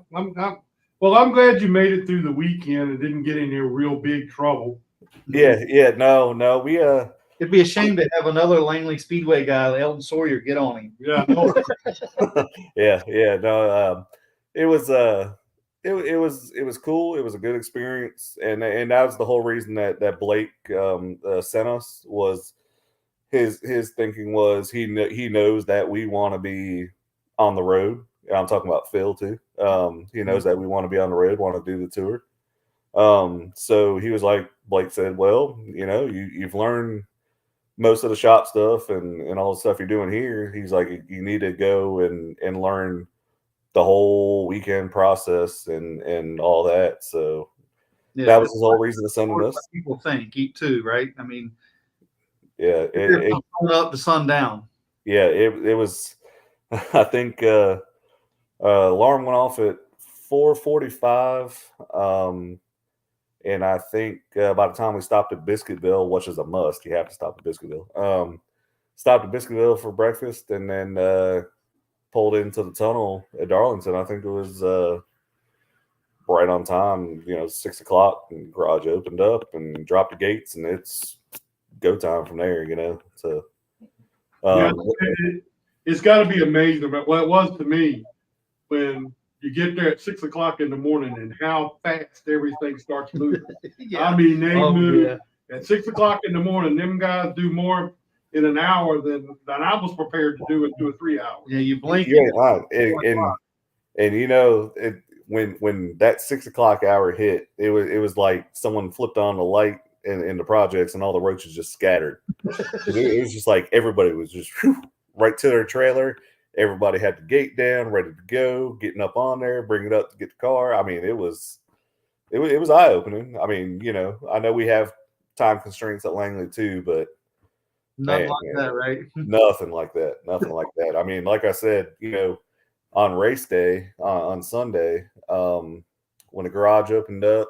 Well, I'm glad you made it through the weekend and didn't get in real big trouble. Yeah, no, we It'd be a shame to have another Langley Speedway guy, Elton Sawyer, get on him. Yeah, no. yeah, no, it was cool. It was a good experience, and that was the whole reason that Blake sent us. Was his thinking was he knows that we want to be on the road. And I'm talking about Phil too. He knows that we want to be on the road, want to do the tour. So he was like, Blake said, well, you know, you've learned most of the shop stuff and all the stuff you're doing here, he's like, you need to go and learn the whole weekend process and all that. So Yeah, that was his whole reason to send what us. people think too, right? I mean, Yeah, it's sun up to sundown. yeah, it was. I think alarm went off at 4:45. And I think by the time we stopped at Biscuitville, which is a must, you have to stop at Biscuitville. Stopped at Biscuitville for breakfast, and then pulled into the tunnel at Darlington. I think it was right on time. 6 o'clock, and garage opened up and dropped the gates, and it's go time from there. So It's got to be amazing about what it was to me when you get there at 6 o'clock in the morning and how fast everything starts moving. I mean, they move at 6 o'clock in the morning. Them guys do more in an hour than I was prepared to do in 2 or 3 hours. Yeah, you blink. When that 6 o'clock hour hit, it was like someone flipped on the light in the projects and all the roaches just scattered. It was just like everybody was just right to their trailer. Everybody had the gate down, ready to go, getting up on there, bring it up to get the car. I mean, it was eye opening. I mean, I know we have time constraints at Langley too, but Nothing that, right? Nothing like that. Nothing like that. I mean, like I said, on race day on Sunday, when the garage opened up,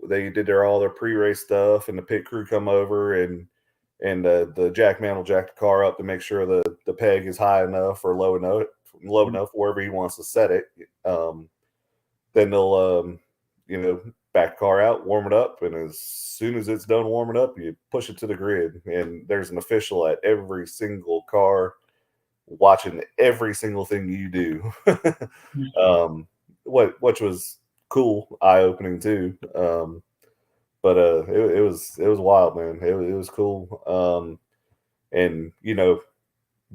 they did all their pre-race stuff, and the pit crew come over and the jack man will jack the car up to make sure the peg is high enough or low enough wherever he wants to set it. Then they'll back the car out, warm it up, and as soon as it's done warming up, you push it to the grid, and there's an official at every single car watching every single thing you do. Which was cool, eye-opening too. But it was wild, man. It was cool. And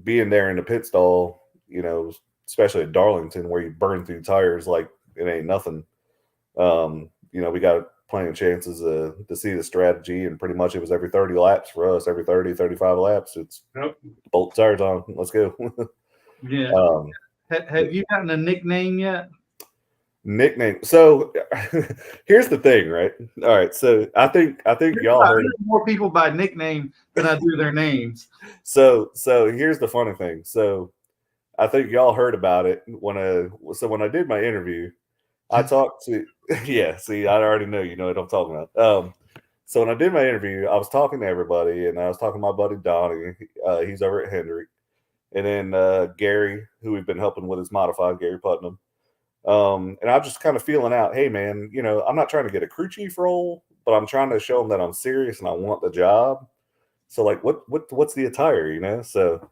being there in the pit stall, especially at Darlington where you burn through tires like it ain't nothing. We got plenty of chances to see the strategy, and pretty much it was every 30 laps for us, every 30, 35 laps. It's bolt tires on. Let's go. Yeah. Have you gotten a nickname yet? Nickname. So here's the thing, right? All right. So I think y'all heard more people by nickname than I do their names. So here's the funny thing. So I think y'all heard about it when I did my interview. I talked to see, I already know what I'm talking about. So when I did my interview, I was talking to everybody, and I was talking to my buddy Donnie. He's over at Hendrick, and then Gary, who we've been helping with his modified, Gary Putnam. And I'm just kind of feeling out, hey man, I'm not trying to get a crew chief role, but I'm trying to show them that I'm serious and I want the job. So like, what's the attire, So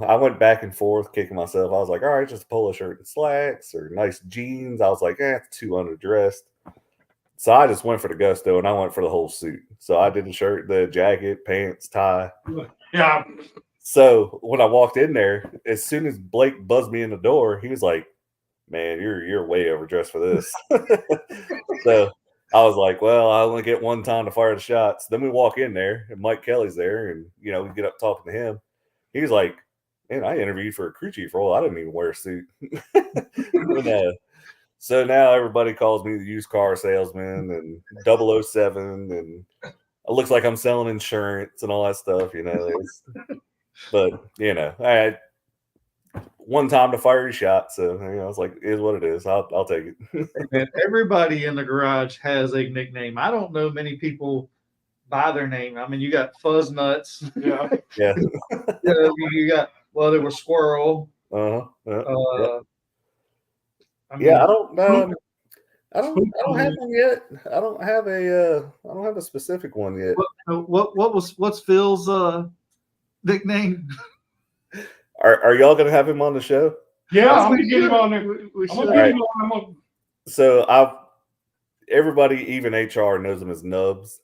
I went back and forth, kicking myself. I was like, all right, just a polo shirt and slacks or nice jeans. I was like, it's too underdressed. So I just went for the gusto, and I went for the whole suit. So I did the shirt, the jacket, pants, tie. Yeah. So when I walked in there, as soon as Blake buzzed me in the door, he was like, man, you're way overdressed for this. So I was like, well, I only get one time to fire the shots. Then we walk in there, and Mike Kelly's there, and we get up talking to him. He was like, man, I interviewed for a crew chief role. I didn't even wear a suit. So now everybody calls me the used car salesman and 007, and it looks like I'm selling insurance and all that stuff, But I had one time to fire a shot, so I was like, it is what it is. I'll take it. Everybody in the garage has a nickname. I don't know many people by their name. I mean, you got Fuzz Nuts. Yeah. Yeah. You got there was Squirrel. Yeah. I mean, I don't have one yet. I don't have a specific one yet. What's Phil's nickname? Are y'all gonna have him on the show? Yeah, I'm gonna get him on there. So everybody, even HR, knows him as Nubs.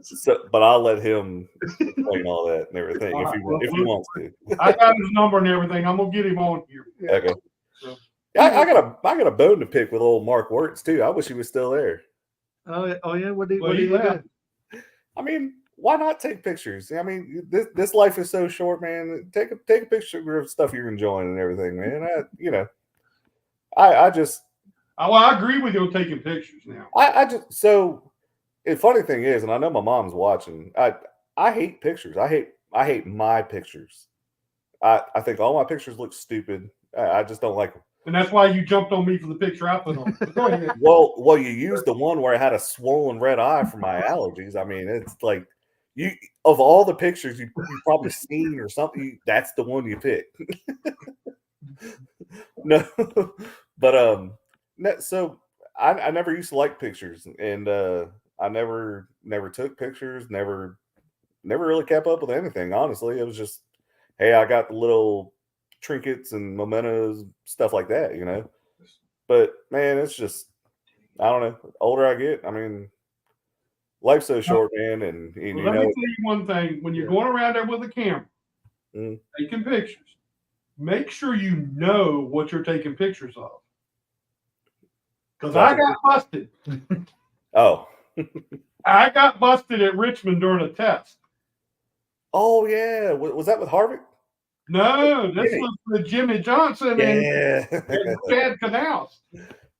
So, but I'll let him explain all that and everything if he wants to. I got his number and everything. I'm gonna get him on here. Okay. So. I got a bone to pick with old Mark WERTZ too. I wish he was still there. Oh yeah, what did he do? I mean, why not take pictures? I mean, this life is so short, man. Take a picture of stuff you're enjoying and everything, man. I just Well, I agree with you on taking pictures now. I just so the funny thing is, and I know my mom's watching. I hate pictures. I hate my pictures. I think all my pictures look stupid. I just don't like them. And that's why you jumped on me for the picture I put on. But go ahead. Well, you used the one where I had a swollen red eye from my allergies. I mean, it's like you of all the pictures you've probably seen or something, that's the one you picked. No, but so I never used to like pictures, and I never took pictures, never really kept up with anything. Honestly, it was just, hey, I got the little trinkets and mementos, stuff like that, you know. But man, it's just, I don't know. The older I get, I mean, life's so short, man. And Well, you let know, me tell you one thing: when you're going around there with a camera, taking pictures, make sure you know what you're taking pictures of. Because I got busted. oh, I got busted at Richmond during a test. oh yeah, was that with Harvick? No, this was with Jimmy Johnson and Chad Canals.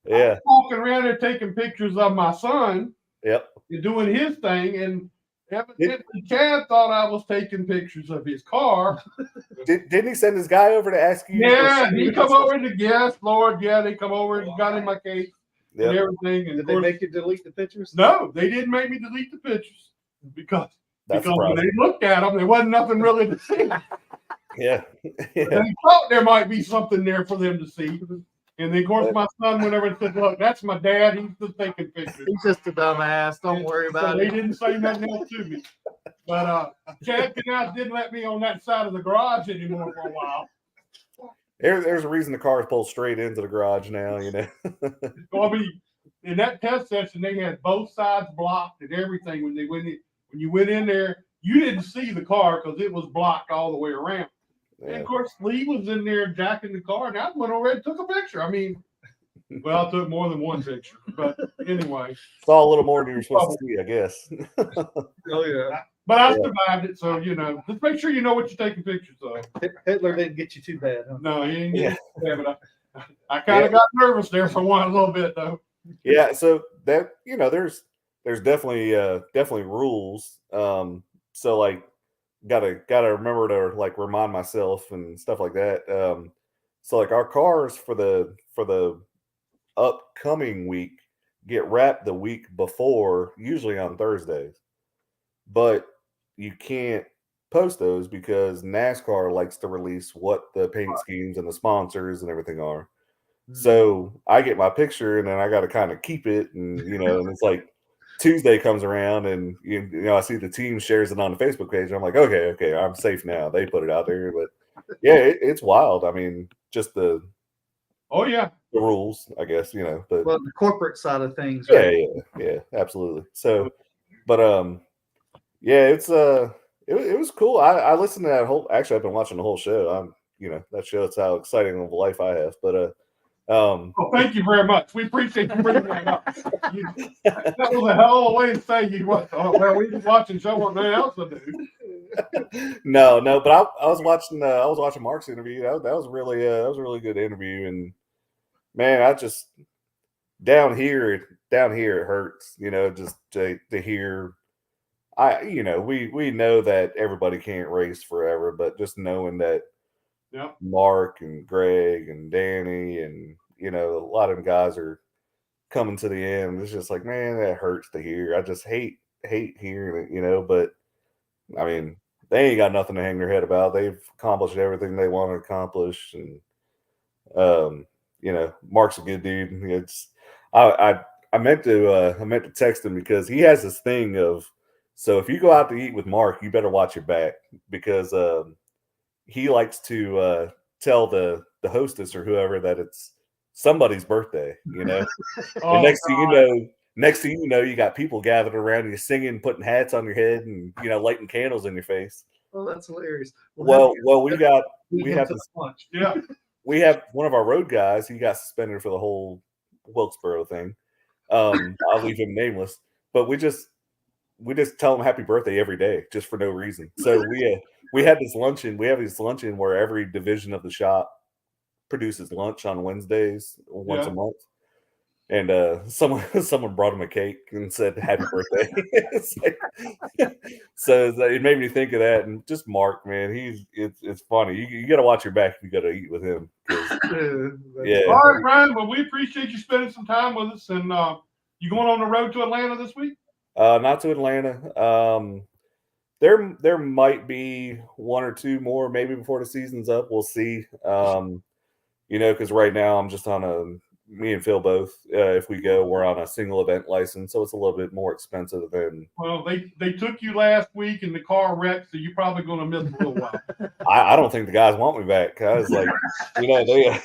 Yeah. I was walking around there taking pictures of my son. Yep. And doing his thing, and evidently Chad thought I was taking pictures of his car. Didn't he send his guy over to ask you? Yeah, he come over to yes, Lord, yeah, they come over and got in my case and everything. And Did they make you delete the pictures? No, they didn't make me delete the pictures because That's when they looked at them, there wasn't nothing really to see. Yeah. They thought there might be something there for them to see. And then, of course, my son went over and said, look, that's my dad. He's just taking pictures. He's just a dumbass. Don't worry about They it. didn't say nothing else to me. But Chad Canals didn't let me on that side of the garage anymore for a while. There's a reason the cars pull straight into the garage now, you know. So, I mean, in that test session, they had both sides blocked and everything. When you went in there, you didn't see the car because it was blocked all the way around. Yeah. And of course, Lee was in there jacking the car, and I went over and took a picture. I mean, well, I took more than one picture, but anyway. Saw a little more than you were supposed to see, I guess. Oh yeah. But I survived it, so just make sure you know what you're taking pictures of. Hitler didn't get you too bad, huh? No, he didn't get it. But I kind of got nervous there for a little bit, though. Yeah, so that there's definitely rules. So like gotta remember to like remind myself and stuff like that. So like our cars for the upcoming week get wrapped the week before, usually on Thursdays. But you can't post those because NASCAR likes to release what the paint schemes and the sponsors and everything are. So I get my picture and then I got to kind of keep it, and and it's like Tuesday comes around and I see the team shares it on the Facebook page. And I'm like, okay, I'm safe now. They put it out there, but yeah, it's wild. I mean, just the rules, I guess, But well, the corporate side of things. Right? Yeah, absolutely. So, but yeah, it was cool. I listened to that whole. Actually, I've been watching the whole show. That shows how exciting of a life I have. But well, thank you very much. We appreciate you bringing that up. That was a hell of a way to say we just watching show what no one else to do. No, but I was watching Mark's interview. That was really a really good interview, and man, I just down here it hurts, just to hear. We know that everybody can't race forever, but just knowing that Mark and Greg and Danny and a lot of them guys are coming to the end. It's just like, man, that hurts to hear. I just hate hearing it, but I mean, they ain't got nothing to hang their head about. They've accomplished everything they want to accomplish, and Mark's a good dude. It's I meant to text him because he has this thing of, so if you go out to eat with Mark, you better watch your back, because he likes to tell the hostess or whoever that it's somebody's birthday, and next thing you know, you got people gathered around you singing, putting hats on your head, and lighting candles in your face. Oh, that's hilarious. Well, we have lunch. Yeah. We have one of our road guys. He got suspended for the whole Wilkesboro thing. I'll leave him nameless, but we just tell him happy birthday every day just for no reason. So we had this luncheon. We have this luncheon where every division of the shop produces lunch on Wednesdays once a month. And someone brought him a cake and said happy birthday. So it made me think of that. And just Mark, man, it's funny. You got to watch your back if you got to eat with him. Yeah. All right, Brian. Well, we appreciate you spending some time with us. And you going on the road to Atlanta this week? Not to Atlanta. There might be one or two more maybe before the season's up. We'll see. Because right now I'm just on me and Phil both. If we go, we're on a single event license, so it's a little bit more expensive than. Well, they took you last week and the car wrecked, so you're probably going to miss a little while. I don't think the guys want me back. I was like, they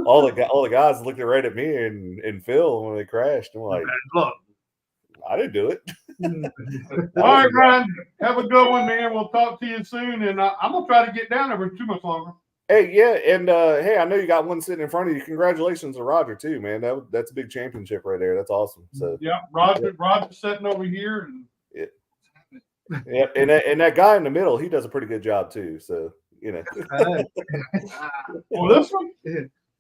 all the guys looked right at me and Phil when they crashed. And we're like, look, I didn't do it. All right, Brian. Have a good one, man. We'll talk to you soon, and I'm gonna try to get down there for too much longer. Hey, yeah, and hey, I know you got one sitting in front of you. Congratulations to Roger too, man. That's a big championship right there. That's awesome. So yeah, Roger's sitting over here, and yeah, and that guy in the middle, he does a pretty good job too. So well, this one,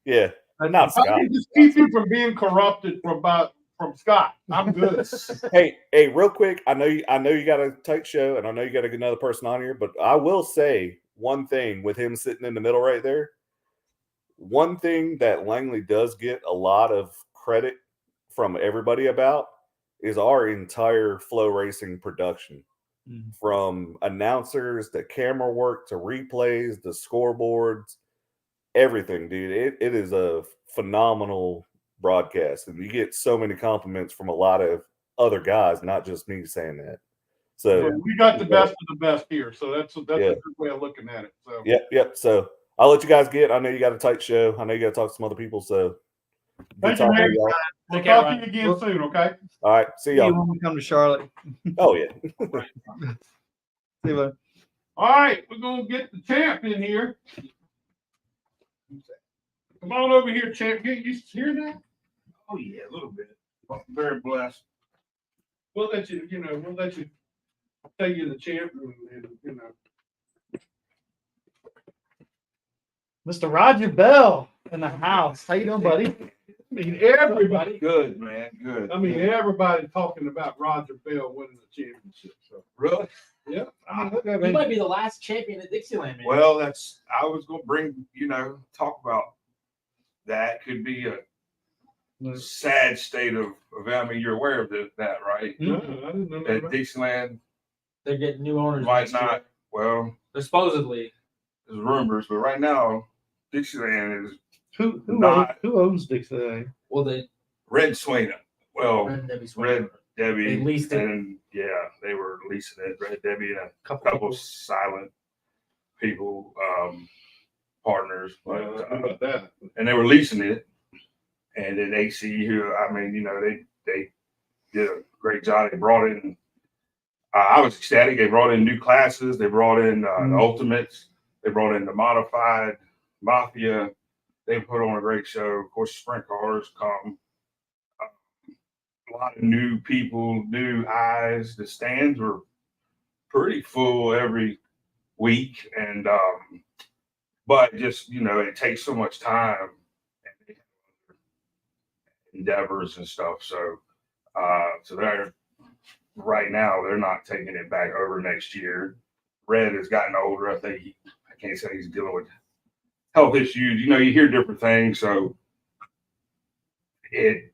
yeah, not Scott. I can just keep you from being corrupted from Scott. I'm good. Hey, real quick, I know you got a tight show, and I know you got to get another person on here, but I will say one thing with him sitting in the middle right there. One thing that Langley does get a lot of credit from everybody about is our entire flow racing production. From announcers to camera work to replays, the scoreboards, everything, dude. It is a phenomenal broadcast, and you get so many compliments from a lot of other guys, not just me saying that. So we got the best of the best here, so that's a good way of looking at it. So yep. So I'll let you guys get. I know you got a tight show. I know you got to talk to some other people. So thank you, man. We'll talk to you again soon. Okay. All right. See y'all when we come to Charlotte. Oh yeah. See you later. All right, we're gonna get the champ in here. Come on over here, champ. You hear that? Oh yeah, a little bit. I'm very blessed. We'll let you take you the champ, and Mr. Roger Bell in the house. How you doing, buddy? I mean, everybody. Good, man. Good. I mean, everybody talking about Roger Bell winning the championship. So Really? yeah. You might be the last champion at Dixieland, man. Well, I was going to bring, talk about that. Could be a sad state of I mean, you're aware of that, right? No, I didn't know At that. Dixieland They're getting new owners. might next year. not. Well, They're supposedly. there's rumors, but right now, Dixieland is Who Not- owns Dixieland? Well, they Red Sweeney. Well, Red Debbie's Red Debbie, They leased it. and they were leasing it. Red Debbie and a couple couple people. silent people, partners, but Well, how about that? and they were leasing it. And then AC, who I mean, they did a great job. They brought in. I was ecstatic. They brought in new classes. They brought in the Ultimates. They brought in the Modified Mafia. They put on a great show. Of course, sprint cars come. A lot of new people, new eyes. The stands were pretty full every week, and but just it takes so much time and endeavors and stuff. So they're right now they're not taking it back over next year. Red has gotten older. I think I can't say he's dealing with health issues. You hear different things. So it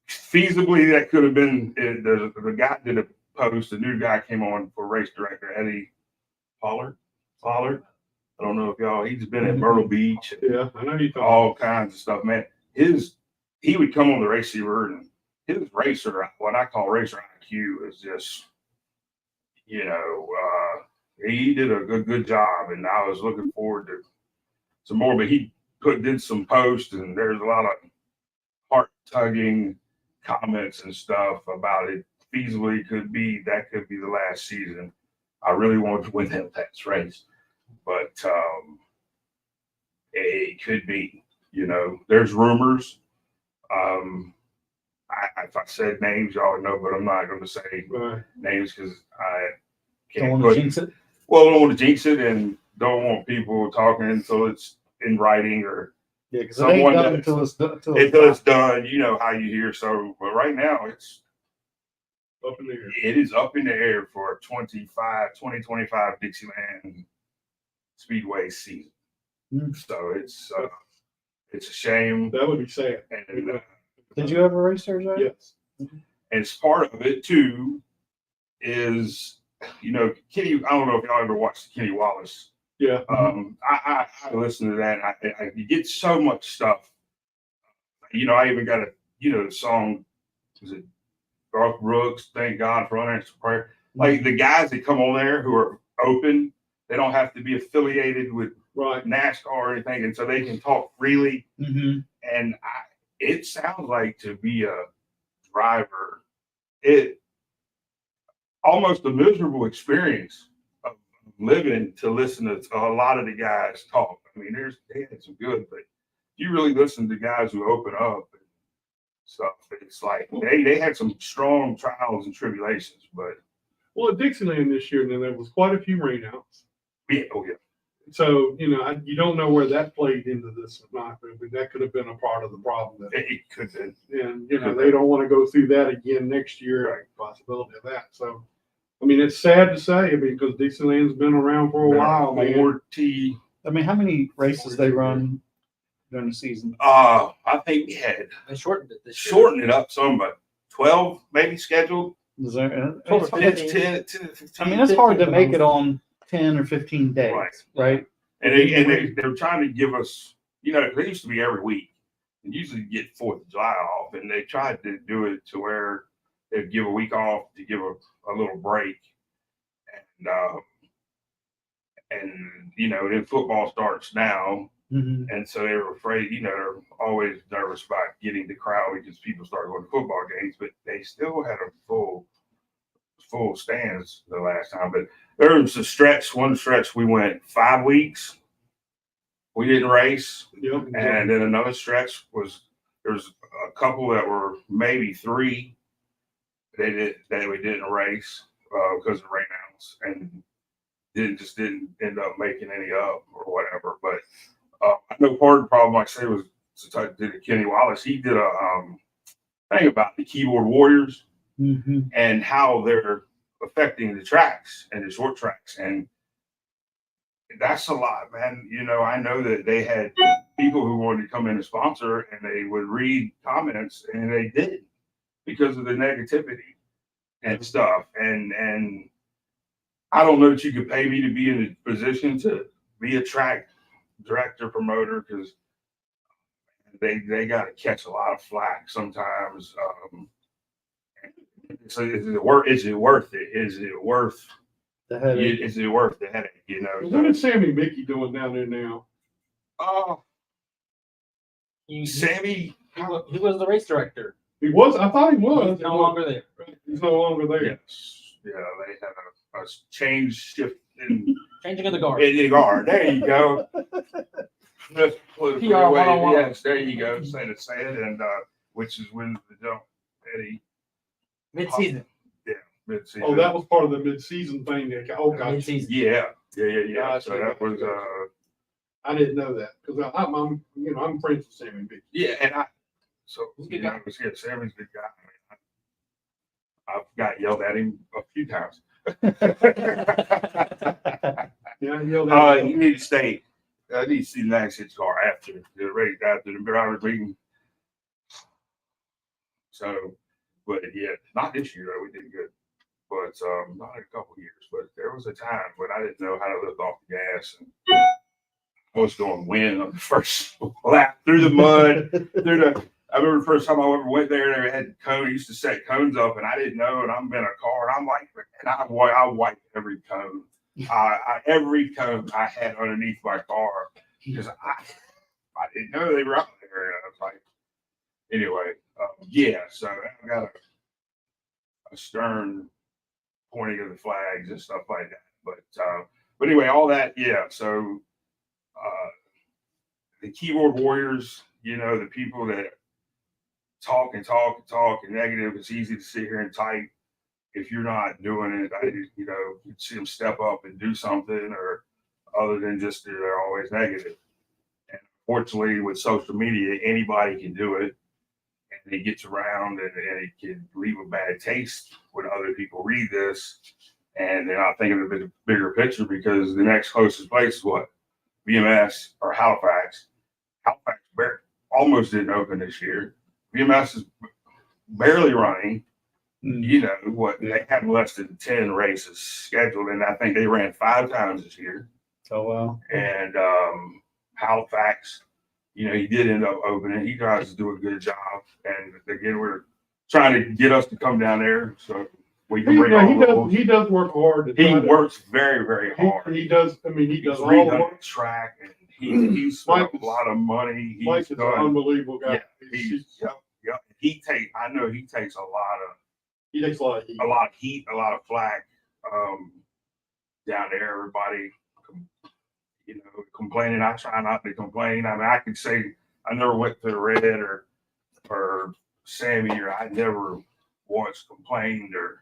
feasibly that could have been. The guy did a post. The new guy came on for race director Eddie Pollard. I don't know if he's been at Myrtle Beach. Yeah, I know you thought. All kinds of stuff, man. He would come on the receiver, and his racer, what I call racer IQ, is just, he did a good job, and I was looking forward to some more. But he did some posts, and there's a lot of heart tugging comments and stuff about it. Feasibly could be the last season. I really wanted to win that last race, but it could be. There's rumors. if I said names, y'all would know, but I'm not going to say Right. names because I Don't can't want to jinx it. well, I don't want to jinx it and don't want people talking until it's in writing or Yeah, because it ain't someone done that- until it's done. until it's done. You know how you hear. So, but right now it's Up in the air. it is up in the air for 2025 Dixieland Speedway season. So it's a shame. That would be sad. And, Did you ever race there, Zach? Yes. and it's part of it too is, you know, Kenny, I don't know if y'all ever watched Kenny Wallace. Yeah. I listen to that. And you get so much stuff. You know, I even got the song, was it Garth Brooks, Thank God for Unanswered Prayer. Like the guys that come on there who are open, they don't have to be affiliated with Right. NASCAR or anything. And so they can talk freely. Mm-hmm. And it sounds like to be a driver, it almost a miserable experience of living to listen to a lot of the guys talk. I mean, they had some good, but you really listen to guys who open up and stuff. It's like they had some strong trials and tribulations, but Well, at Dixieland this year, then there was quite a few rainouts. yeah, oh yeah. So, you know, you don't know where that played into this or not, but that could have been a part of the problem. It could have. And, you know, they don't want to go through that again next year, Right. possibility of that. So, I mean, it's sad to say, I mean, because Dixieland's been around for a while, man. 40. I mean, how many races they run during the season? I think we had They shortened it this year. shortened it up some, but 12 maybe scheduled. Is there, it's 12 or hard- 10, 15. 10, 15. I mean, it's hard to make it on 10 or 15 days, Right. right? And they're trying to give us, you know, they used to be every week and usually get 4th of July off. And they tried to do it to where they'd give a week off to give a little break. And you know, then football starts now. Mm-hmm. And so they were afraid, you know, they're always nervous about getting the crowd because people start going to football games, but they still had a full stands the last time. But there was one stretch we went 5 weeks. We didn't race. Yep. And then another stretch there's a couple that were maybe 3 that we didn't race because of rainouts and didn't end up making any up or whatever. But I know part of the problem, like I say, was since I did Kenny Wallace, he did a thing about the keyboard warriors and how they're affecting the tracks and the short tracks. And that's a lot, man. You know, I know that they had people who wanted to come in and sponsor and they would read comments and they didn't because of the negativity and stuff. And I don't know that you could pay me to be in a position to be a track director promoter because they got to catch a lot of flack sometimes. So is it worth it? Is it worth The headache. is it worth the headache? You know. What is Sammy Mickey doing down there now? Sammy, He was the race director. I thought he was. He's no longer there. He's no longer there. yes, yeah, they had a change shift in Changing of the guard. the guard. There you go. That's PR 101. Yes, there you go. Say it, and which is when the jump Eddie Mid-season. mid-season. Oh, that was part of the mid-season thing. Oh, gosh. Mid-season. Yeah. Gotcha, So that was gotcha. I didn't know that because I'm friends with Sammy Mickey. yeah, and He's a good you know, Sammy's a good guy. I mean, I've got yelled at him a few times. Yeah, you know that. You need to stay. I need to see the next hit car after the driver's meeting. So, but yeah, not this year though. We did good, but not in a couple years. But there was a time when I didn't know how to lift off the gas, and I was going win on the first lap through the mud. I remember the first time I ever went there. They had cones, used to set cones up, and I didn't know. And I'm in a car, and I'm like, and I wiped every cone. Every cone I had underneath my car because I didn't know they were up there. And I was like, anyway, yeah. So I got a stern pointing of the flags and stuff like that. But anyway, all that, yeah. So the keyboard warriors, you know, the people that talk and talk and talk and negative. It's easy to sit here and type. If you're not doing it, you know, you see them step up and do something, or other than just they're always negative. And fortunately, with social media, anybody can do it, and it gets around, and it can leave a bad taste when other people read this, and they're not thinking of the bigger picture, because the next closest place is what? VMS or Halifax. Halifax almost didn't open this year. VMS is barely running. You know what? They had less than 10 races scheduled, and I think they ran 5 times this year. Oh, wow. And Halifax, you know, he did end up opening. He tries to do a good job, and again, we're trying to get us to come down there so we can bring all he does work hard. He works very, very hard. He does. I mean, he does all the work. Track, and he's spent a lot of money. Mike is an unbelievable guy. Yeah, I know he takes a lot of. He takes a lot of heat. A lot of heat, a lot of flack down there. Everybody, you know, complaining. I try not to complain. I mean, I could say I never went to Red or Sammy, or I never once complained, or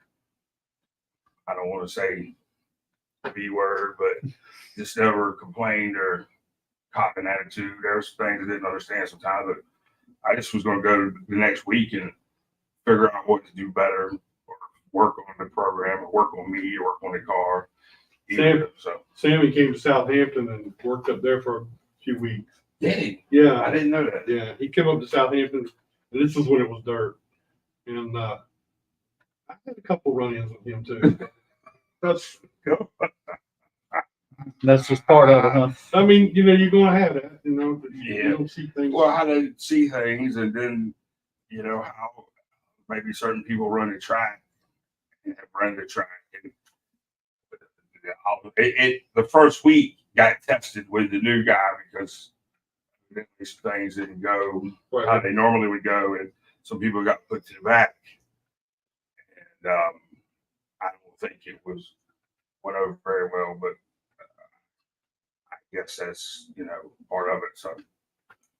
I don't want to say the B word, but just never complained or caught an attitude. There were some things I didn't understand sometimes, but I just was going to go the next week and figure out what to do better, or work on the program, or work on me, or work on the car. Sammy came to Southampton and worked up there for a few weeks. Did he? Yeah. I didn't know that. Yeah, he came up to Southampton, and this is when it was dirt. And I had a couple run-ins with him too. That's just part of it, huh? I mean, you know, you're gonna have that, you know. Yeah. You don't see things. Well, how to see things, and then you know how maybe certain people run the track and have run the track. And the first week got tested with the new guy, because these things didn't go how they normally would go, and some people got put to the back. And I don't think it went over very well, but I guess that's, you know, part of it. So.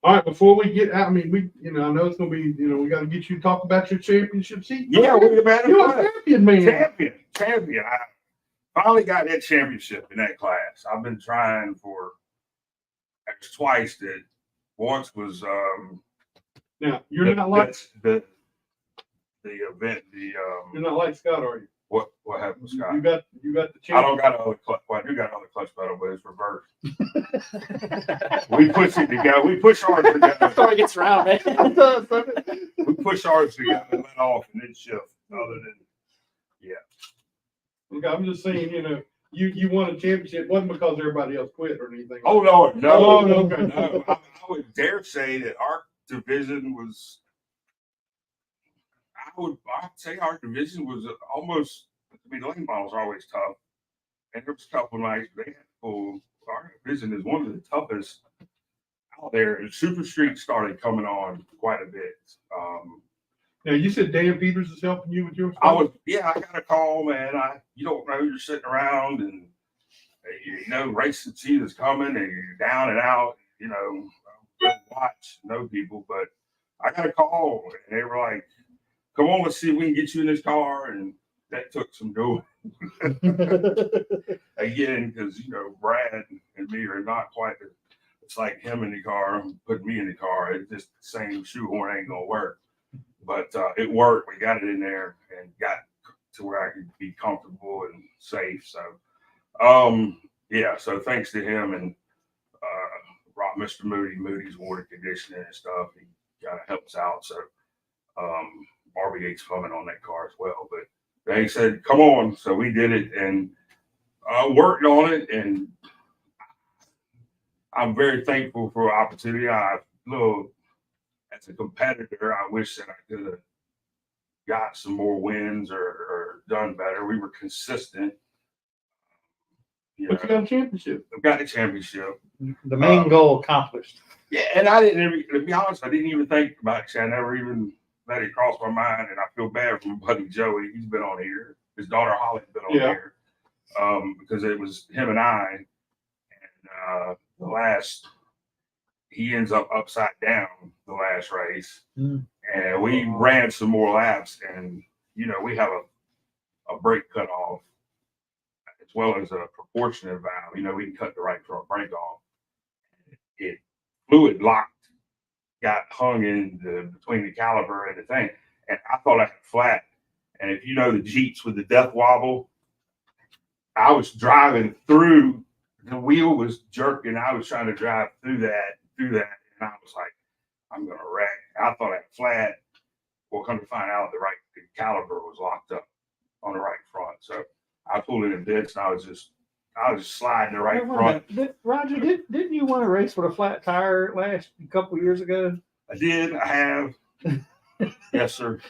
All right, before we get out, I mean, I know it's gonna be, you know, we got to get you to talk about your championship seat. Yeah, you're a champion, man. Champion. I finally got that championship in that class. I've been trying for twice. That once was now you're not like the event. You're not like Scott, are you? What happened, Scott? You got the championship. I don't got another clutch. Well, I do got another clutch pedal, but it's reversed. We push it together. We push ours together. Sorry, it gets round, man. We push ours together and let off and then shift. Other than, yeah. Okay, I'm just saying, you know, you won a championship. It wasn't because everybody else quit or anything. Oh Lord, no. No. I would dare say that our division was. I'd say our division was almost. I mean, the lane models are always tough, and there was a couple nights they had pulled. Our division is one of the toughest out there. And Super Street started coming on quite a bit. Now you said Dan Peters is helping you with your. I got a call, man. You don't know, you're sitting around and you know racing season is coming and you're down and out. You know, know people, but I got a call and they were like, "Come on, let's see if we can get you in this car." And that took some doing. Again, because you know Brad and me are not quite. It's like him in the car, putting me in the car. It's just the same shoehorn ain't gonna work. But it worked. We got it in there and got to where I could be comfortable and safe. So, so thanks to him and Mr. Moody's water conditioning and stuff. He kind of helps out. So, RB8's coming on that car as well. But they said, come on. So we did it and worked on it. And I'm very thankful for the opportunity. As a competitor, I wish that I could have got some more wins or done better. We were consistent. But you got a championship. I've got a championship. The main goal accomplished. Yeah, and I didn't, to be honest, I didn't even think about it. I never even let it cross my mind, and I feel bad for my buddy Joey. He's been on here. His daughter Holly's been on here because it was him and I. And the last he ends up upside down the last race. Mm. And we ran some more laps, and you know, we have a brake cut off as well as a proportionate valve. You know, we can cut the right front brake off. It fluid locked, got hung in between the caliper and the thing, and I thought I had flat. And if you know the Jeeps with the death wobble, I was driving through, the wheel was jerking. I was trying to drive through that, and I was like, I'm gonna wreck. I thought I had flat. Well, come to find out, the caliper was locked up on the right front. So I pulled in the ditch, and I was just sliding the right front. Roger, didn't you want to race with a flat tire a couple years ago? I did. I have. Yes, sir.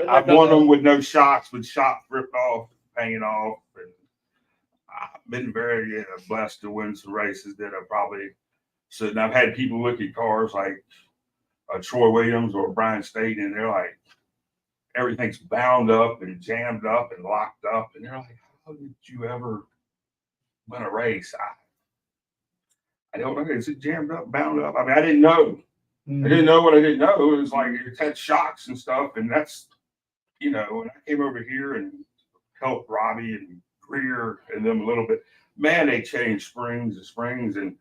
I've won them with no shocks, with shocks ripped off, hanging off, and I've been very blessed to win some races that I probably shouldn't. I've had people look at cars like Troy Williams or Brian State, and they're like, everything's bound up and jammed up and locked up, and they're like, how did you ever win a race? I don't know. Is it jammed up, bound up? I mean, I didn't know. I didn't know what I didn't know. It was like it had shocks and stuff, and that's, you know, when I came over here and helped Robbie and Grier and them a little bit, man, they changed springs, and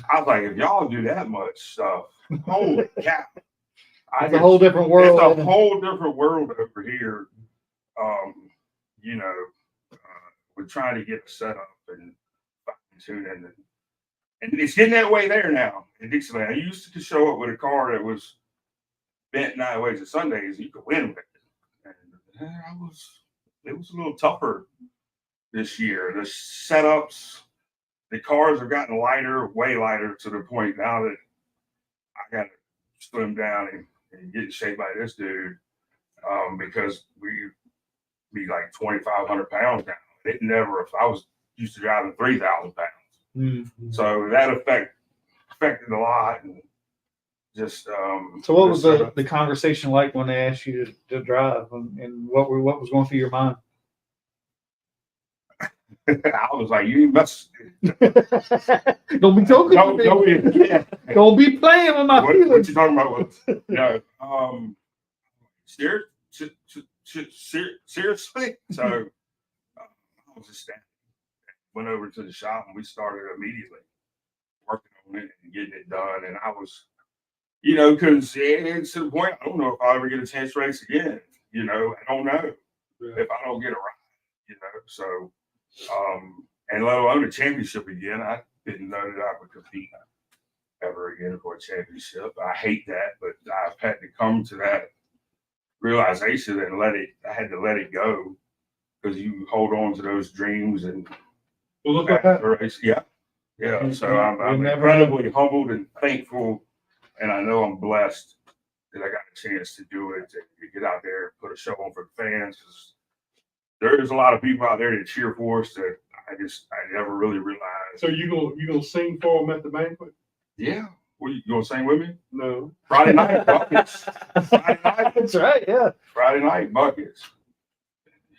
I was like, if y'all do that much stuff, holy cow. It's a whole different world. It's a whole different world over here. You know, we're trying to get it set up and fine-tune it. And it's getting that way there now in Dixieland. I used to show up with a car that was bent 9 ways of Sundays. You could win with it. And it was a little tougher this year. The setups, the cars have gotten lighter, way lighter, to the point now that I got to slim down and get in shape by this dude, because we be like 2,500 pounds now. It never, I was used to driving 3,000 pounds. Mm-hmm. So that affected a lot, and just so what was the conversation like when they asked you to drive, and what was going through your mind? I was like, you must don't be talking. Don't be playing with my feelings. What you talking about? Seriously. So I was just standing. Went over to the shop, and we started immediately working on it and getting it done. And I was, you know, because it's to the point, I don't know if I'll ever get a chance to race again. You know, I don't know if I don't get a ride, you know. So, and let alone a championship again. I didn't know that I would compete ever again for a championship. I hate that, but I've had to come to that realization and I had to let it go, because you hold on to those dreams and. Well, look at that. Yeah. So I'm incredibly humbled and thankful, and I know I'm blessed that I got a chance to do it, to get out there and put a show on for the fans. Because there's a lot of people out there that cheer for us that I never really realized. So you gonna sing for them at the banquet? Yeah. You gonna sing with me? No. Friday night buckets. Friday night. That's right. Yeah. Friday night buckets.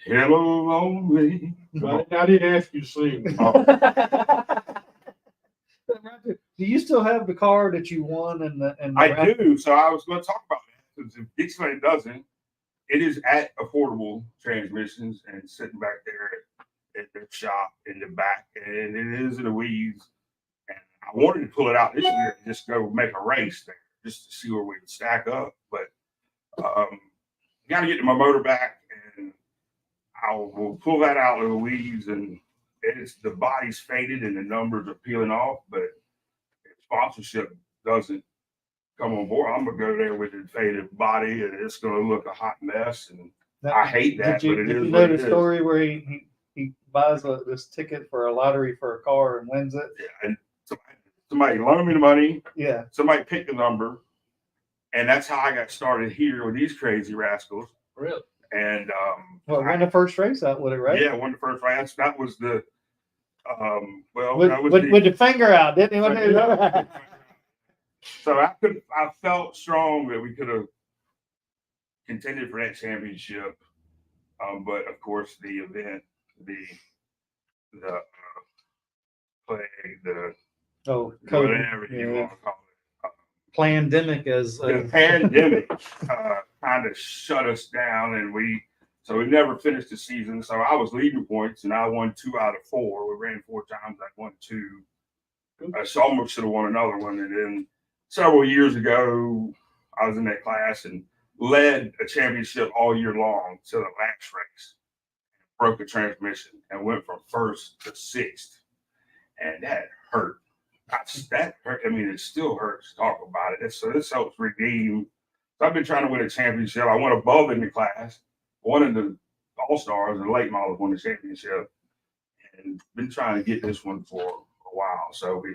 Hello, lonely. I didn't ask you to sing. Do you still have the car that you won? I do. So I was going to talk about that, because if Dixieland doesn't, it is at Affordable Transmissions and sitting back there at their shop in the back, and it is in the weeds. And I wanted to pull it out this year and just go make a race there, just to see where we would stack up. But got to get my motor back, and we'll pull that out of the weeds, and the body's faded and the numbers are peeling off. But if sponsorship doesn't come on board, I'm gonna go there with the faded body, and it's gonna look a hot mess. And I hate that, but it is. Did you know the story where he buys this ticket for a lottery for a car and wins it? Yeah, and somebody loaned me the money. Yeah. Somebody picked the number, and that's how I got started here with these crazy rascals. Really? And won the first race out with it, right? Yeah, won the first race. That was the with the finger out, didn't he? So I felt strong that we could have contended for that championship. But of course the event, the plague, whatever you want to call pandemic as The pandemic kind of shut us down, and we never finished the season. So I was leading points, and I won 2 out of 4. We ran 4 times. I won 2. So I almost should have won another one. And then several years ago, I was in that class and led a championship all year long to the last race. Broke the transmission and went from 1st to 6th, and that hurt. That hurt. I mean, it still hurts to talk about it. So this helps redeem. So I've been trying to win a championship. I went above in the class, won in the All-Stars, and late model won the championship, and been trying to get this one for a while. So we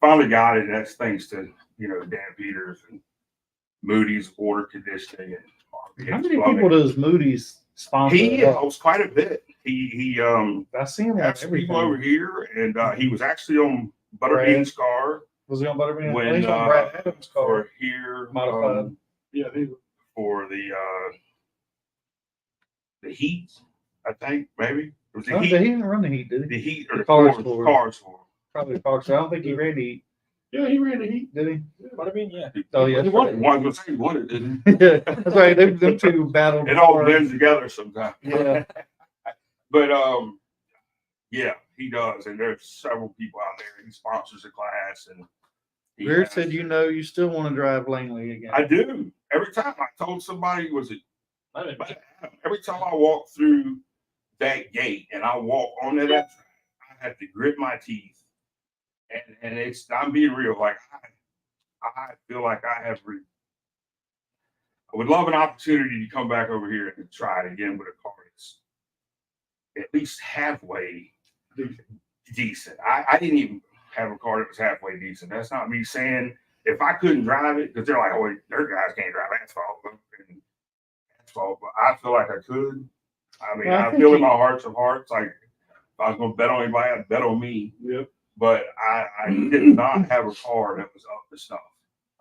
finally got it. And that's thanks to Dan Peters and Moody's Water Conditioning and How many people does Moody's sponsor? he helps quite a bit. He I see him on has some people over everything. here, and he was actually on Butterbean's car Was he on Butterbean? when He's on Brad Adams' car. for here Modified. Yeah, for the Heat, I think maybe it was the Oh, Heat. he didn't run the Heat, did he? The Heat or the Cars Cars for- Cars for. Probably Fox. I don't think he ran the Heat, yeah, he ran the Heat. did he? What I mean, yeah. Oh, yeah. He won it. One was he won it, didn't Yeah, that's right. Them two battled. he? It all hard. blends together sometimes. Yeah. But yeah, he does, and there's several people out there. He sponsors a class, and he Grier has- said, you still want to drive Langley again. I do. Every time I told somebody, was it I mean, every time I walk through that gate and I walk onto that track, I have to grit my teeth. And I'm being real. Like I feel like I would love an opportunity to come back over here and try it again with a car that's at least halfway decent. I didn't even have a car that was halfway decent. That's not me saying if I couldn't drive it, because they're like, oh, their guys can't drive asphalt, but I feel like I could. I mean, I feel in my heart of hearts, like if I was going to bet on anybody, I'd bet on me. Yep. But I did not have a car that was up to snuff.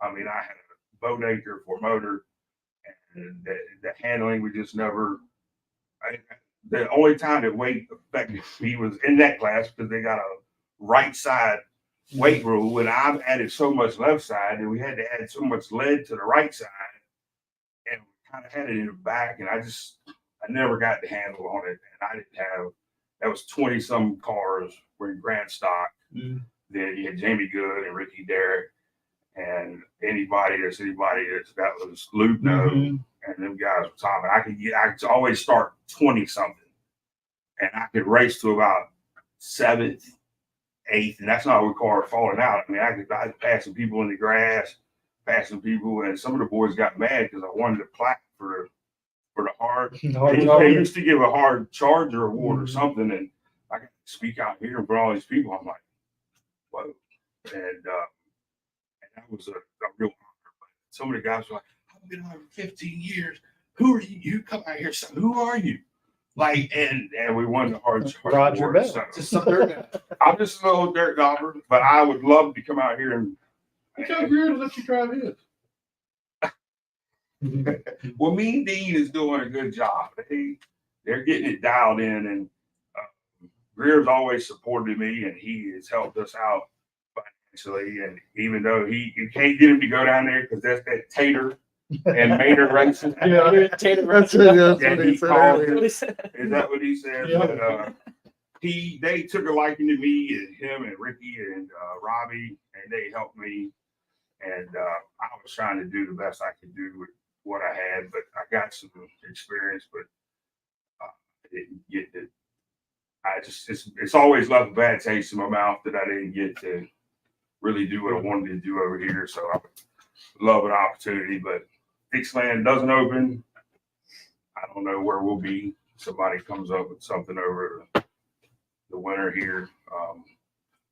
I mean, I had a boat anchor for motor, and the handling we just never. The only time that weight affected me was in that class because they got a right side weight rule, and I've added so much left side that we had to add so much lead to the right side, and we kind of had it in the back, and I never got the handle on it, and I didn't have. That was 20 some cars were in grand stock. Then you had Jamie Good and Ricky Derrick, and anybody that's got those loop nose, and them guys were talking. I could always start 20 something, and I could race to about 7th, 8th, and that's not what cars falling out. I mean, I could passing people in the grass, passing people, and some of the boys got mad because I wanted a plaque for the hard. They used to give a hard charger award or something, and I could speak out here in front of all these people. I'm like, whoa, and that was a real honor. But some of the guys were like, I've been out here 15 years. Who are you? You come out here, so who are you? Like, and we won the hard charger Roger award. Bell. So just some dirt. I'm just a little dirt dauber, but I would love to come out here and. I tell Grier to let you drive his. Well, Mean Dean is doing a good job. They're getting it dialed in, and Grier's always supported me, and he has helped us out financially. And even though you can't get him to go down there because that's that Tater and Maynard racing. Yeah, That's what And he he said called earlier. Is that what he said? Yeah. But, they took a liking to me and him and Ricky and Robbie, and they helped me. And I was trying to do the best I could do with what I had, but I got some experience, but I didn't get it. It's always left a bad taste in my mouth that I didn't get to really do what I wanted to do over here. So I would love an opportunity, but Dixieland doesn't open. I don't know where we'll be. Somebody comes up with something over the winter here.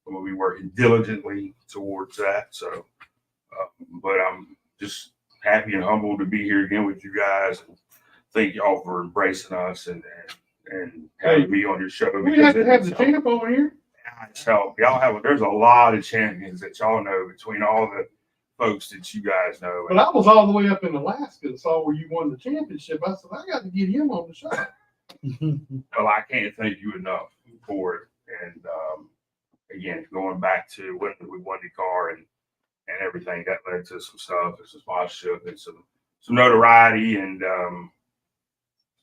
We'll be working diligently towards that. So, but I'm just happy and humbled to be here again with you guys. And thank y'all for embracing us and having me on your show. we have to have the champ over here. It's help. There's a lot of champions that y'all know between all the folks that you guys know. But I was all the way up in Alaska and saw where you won the championship. I said, I got to get him on the show. Well, I can't thank you enough for it. And again, going back to when we won the car, and everything that led to some stuff and some sponsorship and some notoriety and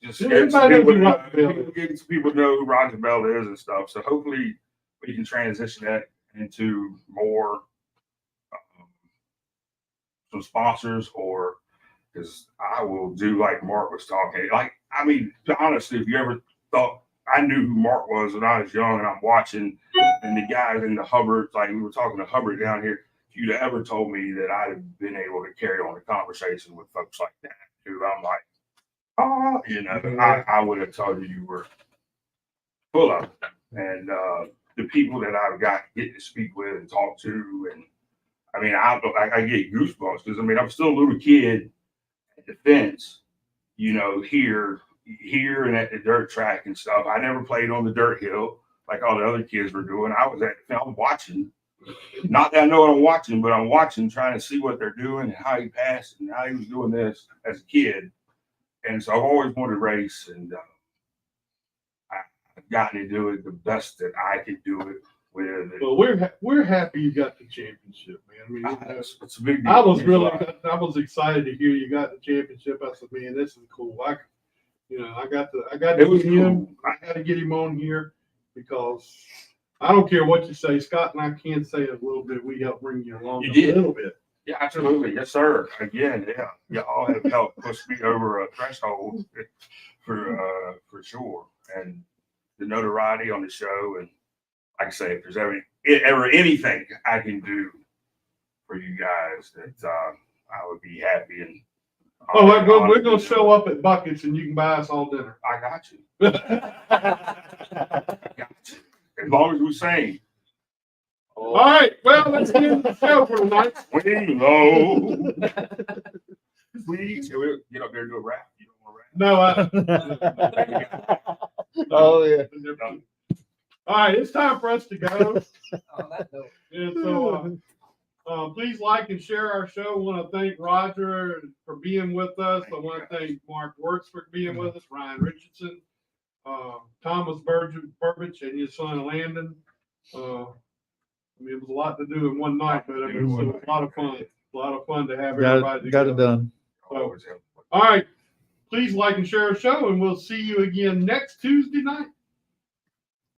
just getting some people to know who Roger Bell is and stuff. So hopefully we can transition that into more some sponsors, or because I will do like Mark was talking. Like, I mean, honestly, if you ever thought I knew who Mark was when I was young and I'm watching and the guys in the Hubbard, like we were talking to Hubbard down here, if you'd have ever told me that I'd have been able to carry on a conversation with folks like that, who I'm like, oh, you know, I would have told you were full of it. And the people that I've get to speak with and talk to, and I mean, I get goosebumps because I mean, I'm still a little kid at the fence, you know, here and at the dirt track and stuff. I never played on the dirt hill like all the other kids were doing. I was I'm watching. Not that I know what I'm watching, but I'm watching, trying to see what they're doing and how he passed and how he was doing this as a kid. And so I've always wanted to race, and I've gotten to do it the best that I could do it with. Well, we're happy you got the championship, man. I mean, it's a big deal. I was excited to hear you got the championship. I said, man, this is cool. I got to It was get him. cool. I had to get him on here because I don't care what you say. Scott and I can say a little bit. We helped bring you along You a did. little bit. Yeah, absolutely. Yes, sir. Again, yeah. Y'all have helped push me over a threshold for sure. And the notoriety on the show, and like I say, if there's ever anything I can do for you guys, that I would be happy. And we're gonna show up at Buckets and you can buy us all dinner. I got you. I got you. As long as we sing. All right, well, let's end the show for tonight. Swing low. Please, get up there and do a rap. You don't want No, to rap? Oh yeah. all right, it's time for us to go. On that note. And so, please like and share our show. I want to thank Roger for being with us. I want to thank Mark WERTZ for being with us, Ryan Richardson, Thomas Burbage, and his son Landon. I mean, it was a lot to do in one night, but I mean, it was a lot of fun. A lot of fun to have everybody Got together. it done. So, all right, please like and share our show, and we'll see you again next Tuesday night.